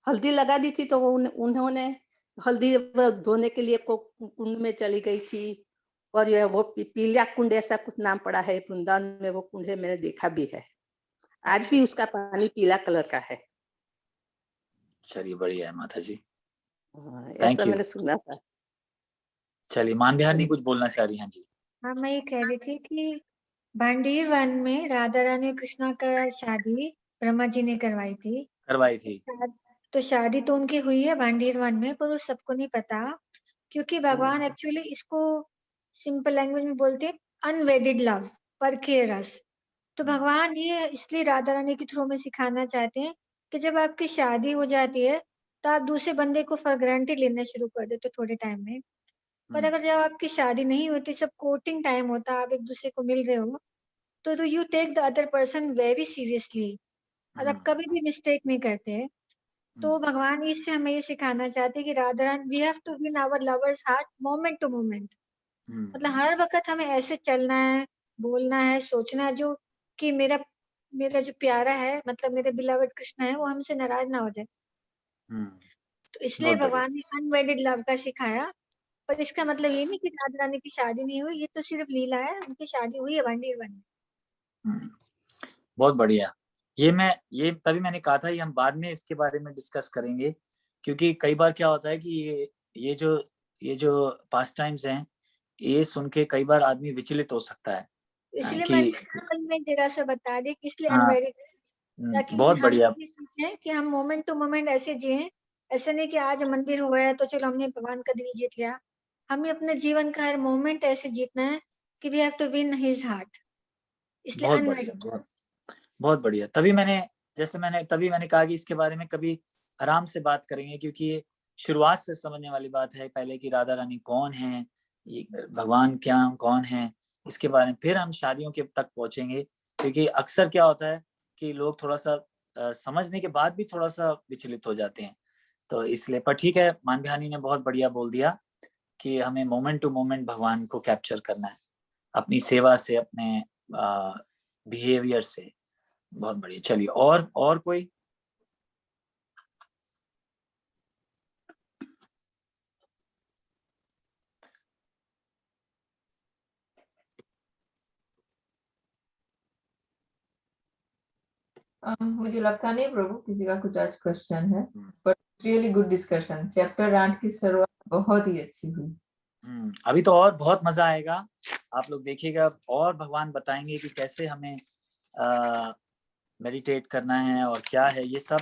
हल्दी लगा दी थी, तो वो उन्होंने हल्दी धोने के लिए कुंड में चली गई थी। और यह वो पीला कुंड ऐसा कुछ नाम पड़ा है वृंदावन में, वो कुंड है, मैंने देखा भी है, आज भी उसका पानी पीला कलर का है। चलिए बढ़िया है माता जी, ऐसा मैंने सुना था। चलिए मानविहानी कुछ बोलना चाह रही हैं जी। हाँ, मैं ये कह रही थी कि भांडीर वन में राधा रानी और कृष्णा का शादी ब्रह्मा जी ने करवाई थी। तो शादी तो उनकी हुई है भांडीर वन में, पर वो सबको नहीं पता, क्योंकि भगवान एक्चुअली इसको सिंपल लैंग्वेज में बोलते हैं अनवेडिड लव, परखे रस। तो भगवान ये इसलिए राधा रानी के थ्रू में सिखाना चाहते हैं कि जब आपकी शादी हो जाती है तो आप दूसरे बंदे को फॉर ग्रांटेड लेना शुरू कर देते थोड़े टाइम में। पर अगर जब आपकी शादी नहीं होती, सब कोर्टिंग टाइम होता, आप एक दूसरे को मिल रहे हो, तो you take the other person very seriously और आप कभी भी मिस्टेक नहीं करते। तो भगवान इससे हमें ये सिखाना चाहते हैं कि Radha Rani we have to win our lovers heart moment to moment. मतलब हर वक्त हमें ऐसे चलना है, बोलना है, सोचना है जो कि मेरा जो प्यारा है, मतलब मेरे बिलवड कृष्ण है, वो हमसे नाराज ना हो जाए। तो इसलिए भगवान ने अनवेडिड लव का सिखाया। पर इसका मतलब ये नहीं कि राधा रानी की शादी नहीं हुई, ये तो सिर्फ लीला है, उनकी शादी हुई है भांडीर वन में। बहुत बढ़िया। ये तभी मैंने कहा था ये हम बाद में इसके बारे में डिस्कस करेंगे, क्योंकि कई बार क्या होता है कि ये जो पास्ट टाइम्स हैं, ये सुन के कई बार आदमी विचलित हो सकता है। इसलिए मैं जरा सा बता दी कि इसलिए अनवेडिड, ताकि बहुत बढ़िया सीखें कि हम मोमेंट टू मोमेंट ऐसे जिए। ऐसे नहीं कि आज मंदिर हुआ है तो चलो हमने भगवान का दिल जीत लिया। हमें अपने जीवन का हर मोमेंट ऐसे जीतना है कि we have to win his heart. इसलिए बहुत बढ़िया। तभी मैंने कहा कि इसके बारे में कभी आराम से बात करेंगे, क्योंकि ये शुरुआत से समझने वाली बात है, पहले की राधा रानी कौन है, ये भगवान क्या कौन है, इसके बारे में फिर हम शादियों के तक पहुंचेंगे। क्योंकि अक्सर क्या होता है कि लोग थोड़ा सा समझने के बाद भी थोड़ा सा विचलित हो जाते हैं, तो इसलिए। पर ठीक है, मानविहानी ने बहुत बढ़िया बोल दिया कि हमें मोमेंट टू मोमेंट भगवान को कैप्चर करना है अपनी सेवा से, अपने बिहेवियर से। बहुत बढ़िया। चलिए और कोई? मुझे लगता नहीं प्रभु किसी का कुछ आज क्वेश्चन है, but really good discussion. Chapter 8 की शुरुआत बहुत ही अच्छी हुई। अभी तो और बहुत मजा आएगा, आप लोग देखिएगा, और भगवान बताएंगे कि कैसे हमें मेडिटेट करना है और क्या है ये सब।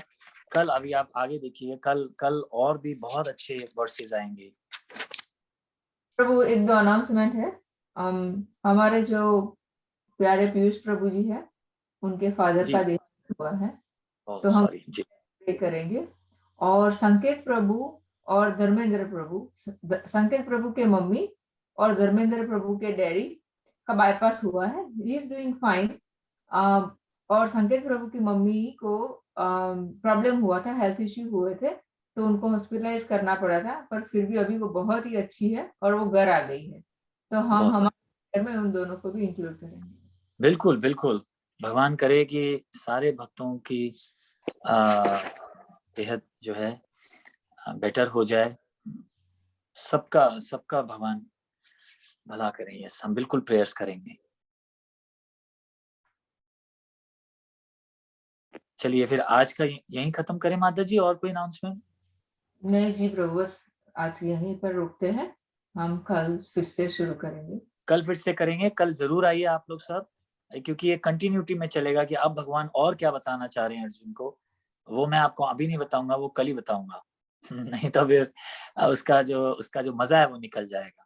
कल अभी आप आगे देखिए, कल और भी बहुत अच्छे वर्सेस आएंगे। प्रभु एक दो अनाउंसमेंट है। हमारे जो प्यारे पीयूष प्रभु जी है, उनके फादर का देहांत हुआ है, तो हम प्रे करेंगे। और संकेत प्रभु और धर्मेंद्र प्रभु, संकेत प्रभु के मम्मी और धर्मेंद्र प्रभु के डैडी का बाईपास हुआ है, ही इज डूइंग फाइन। और संकेत प्रभु की मम्मी को प्रॉब्लम हुआ था, हेल्थ इश्यू हुए थे, तो उनको हॉस्पिटलाइज करना पड़ा था, पर फिर भी अभी वो बहुत ही अच्छी है और वो घर आ गई है। तो हम हमारे घर में उन दोनों को भी इंक्लूड करेंगे। बिल्कुल बिल्कुल, भगवान करे कि सारे भक्तों की सेहत जो है बेटर हो जाए, सबका भगवान भला करें। यस, हम बिल्कुल प्रेयर्स करेंगे। चलिए फिर आज का यहीं खत्म करें माता जी, और कोई अनाउंसमेंट? नहीं जी प्रभु, बस आज यहीं पर रुकते हैं, हम कल फिर से शुरू करेंगे। कल फिर से करेंगे, कल जरूर आइए आप लोग सब, क्योंकि ये कंटिन्यूटी में चलेगा कि अब भगवान और क्या बताना चाह रहे हैं अर्जुन को, वो मैं आपको अभी नहीं बताऊंगा, वो कल ही बताऊंगा। नहीं तो फिर उसका जो मजा है वो निकल जाएगा।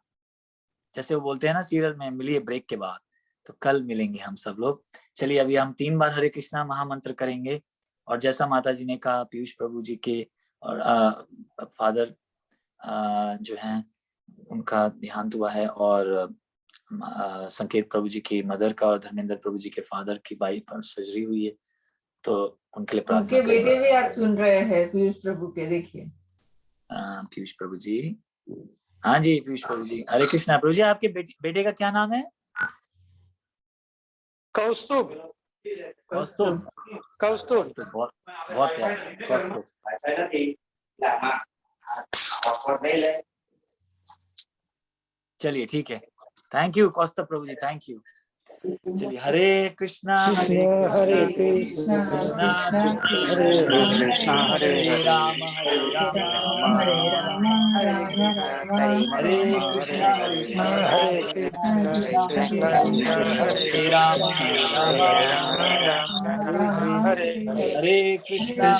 जैसे वो बोलते हैं ना सीरियल में, मिलिए ब्रेक के बाद, तो कल मिलेंगे हम सब लोग। चलिए अभी हम 3 बार हरे कृष्णा महामंत्र करेंगे, और जैसा माता जी ने कहा, पीयूष प्रभु जी के और फादर जो हैं उनका देहांत हुआ है, और संकेत प्रभु जी की मदर का और धर्मेंद्र प्रभु जी के फादर की वाइफ पर सर्जरी हुई है, तो उनके लिए प्रार्थना। उनके बेटे भी आज सुन रहे हैं पीयूष प्रभु के, देखिए पीयूष प्रभु जी। हाँ जी पीयूष प्रभु जी, हरे कृष्णा। प्रभु जी आपके बेटे का क्या नाम है? कौस्तुभ। कौस्तुभ, कौस्तुभ, बहुत प्यारा कौस्तुभ। चलिए ठीक है, thank you Kaustubh Prabhu ji, thank you. चलिए हरे कृष्णा हरे कृष्णा कृष्णा हरे कृष्णा हरे राम हरे राम हरे राम राम राम हरे कृष्णा हरे कृष्णा हरे राम हरे राम हरे कृष्णा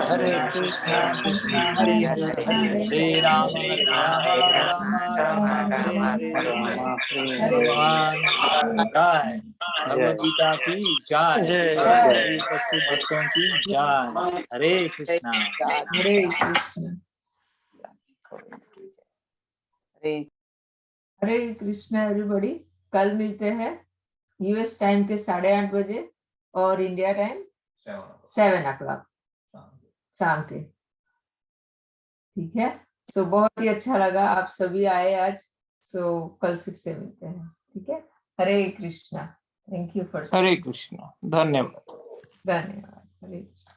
हरे कृष्णा कृष्णा हरे हरे राम राम राम हरे हरे। भगवान जय, भगवद गीता की जय, सभी उपस्थित भक्तों की जय। हरे कृष्णा। हरे कृष्ण। हरे कृष्णा एवरीबॉडी। कल मिलते हैं यूएस टाइम के 8:30 बजे और इंडिया टाइम 7 o'clock शाम के, ठीक है। सो बहुत ही अच्छा लगा आप सभी आए आज, सो कल फिर से मिलते हैं, ठीक है। हरे कृष्णा, थैंक यू फॉर। हरे कृष्णा, धन्यवाद। धन्यवाद। हरे कृष्णा।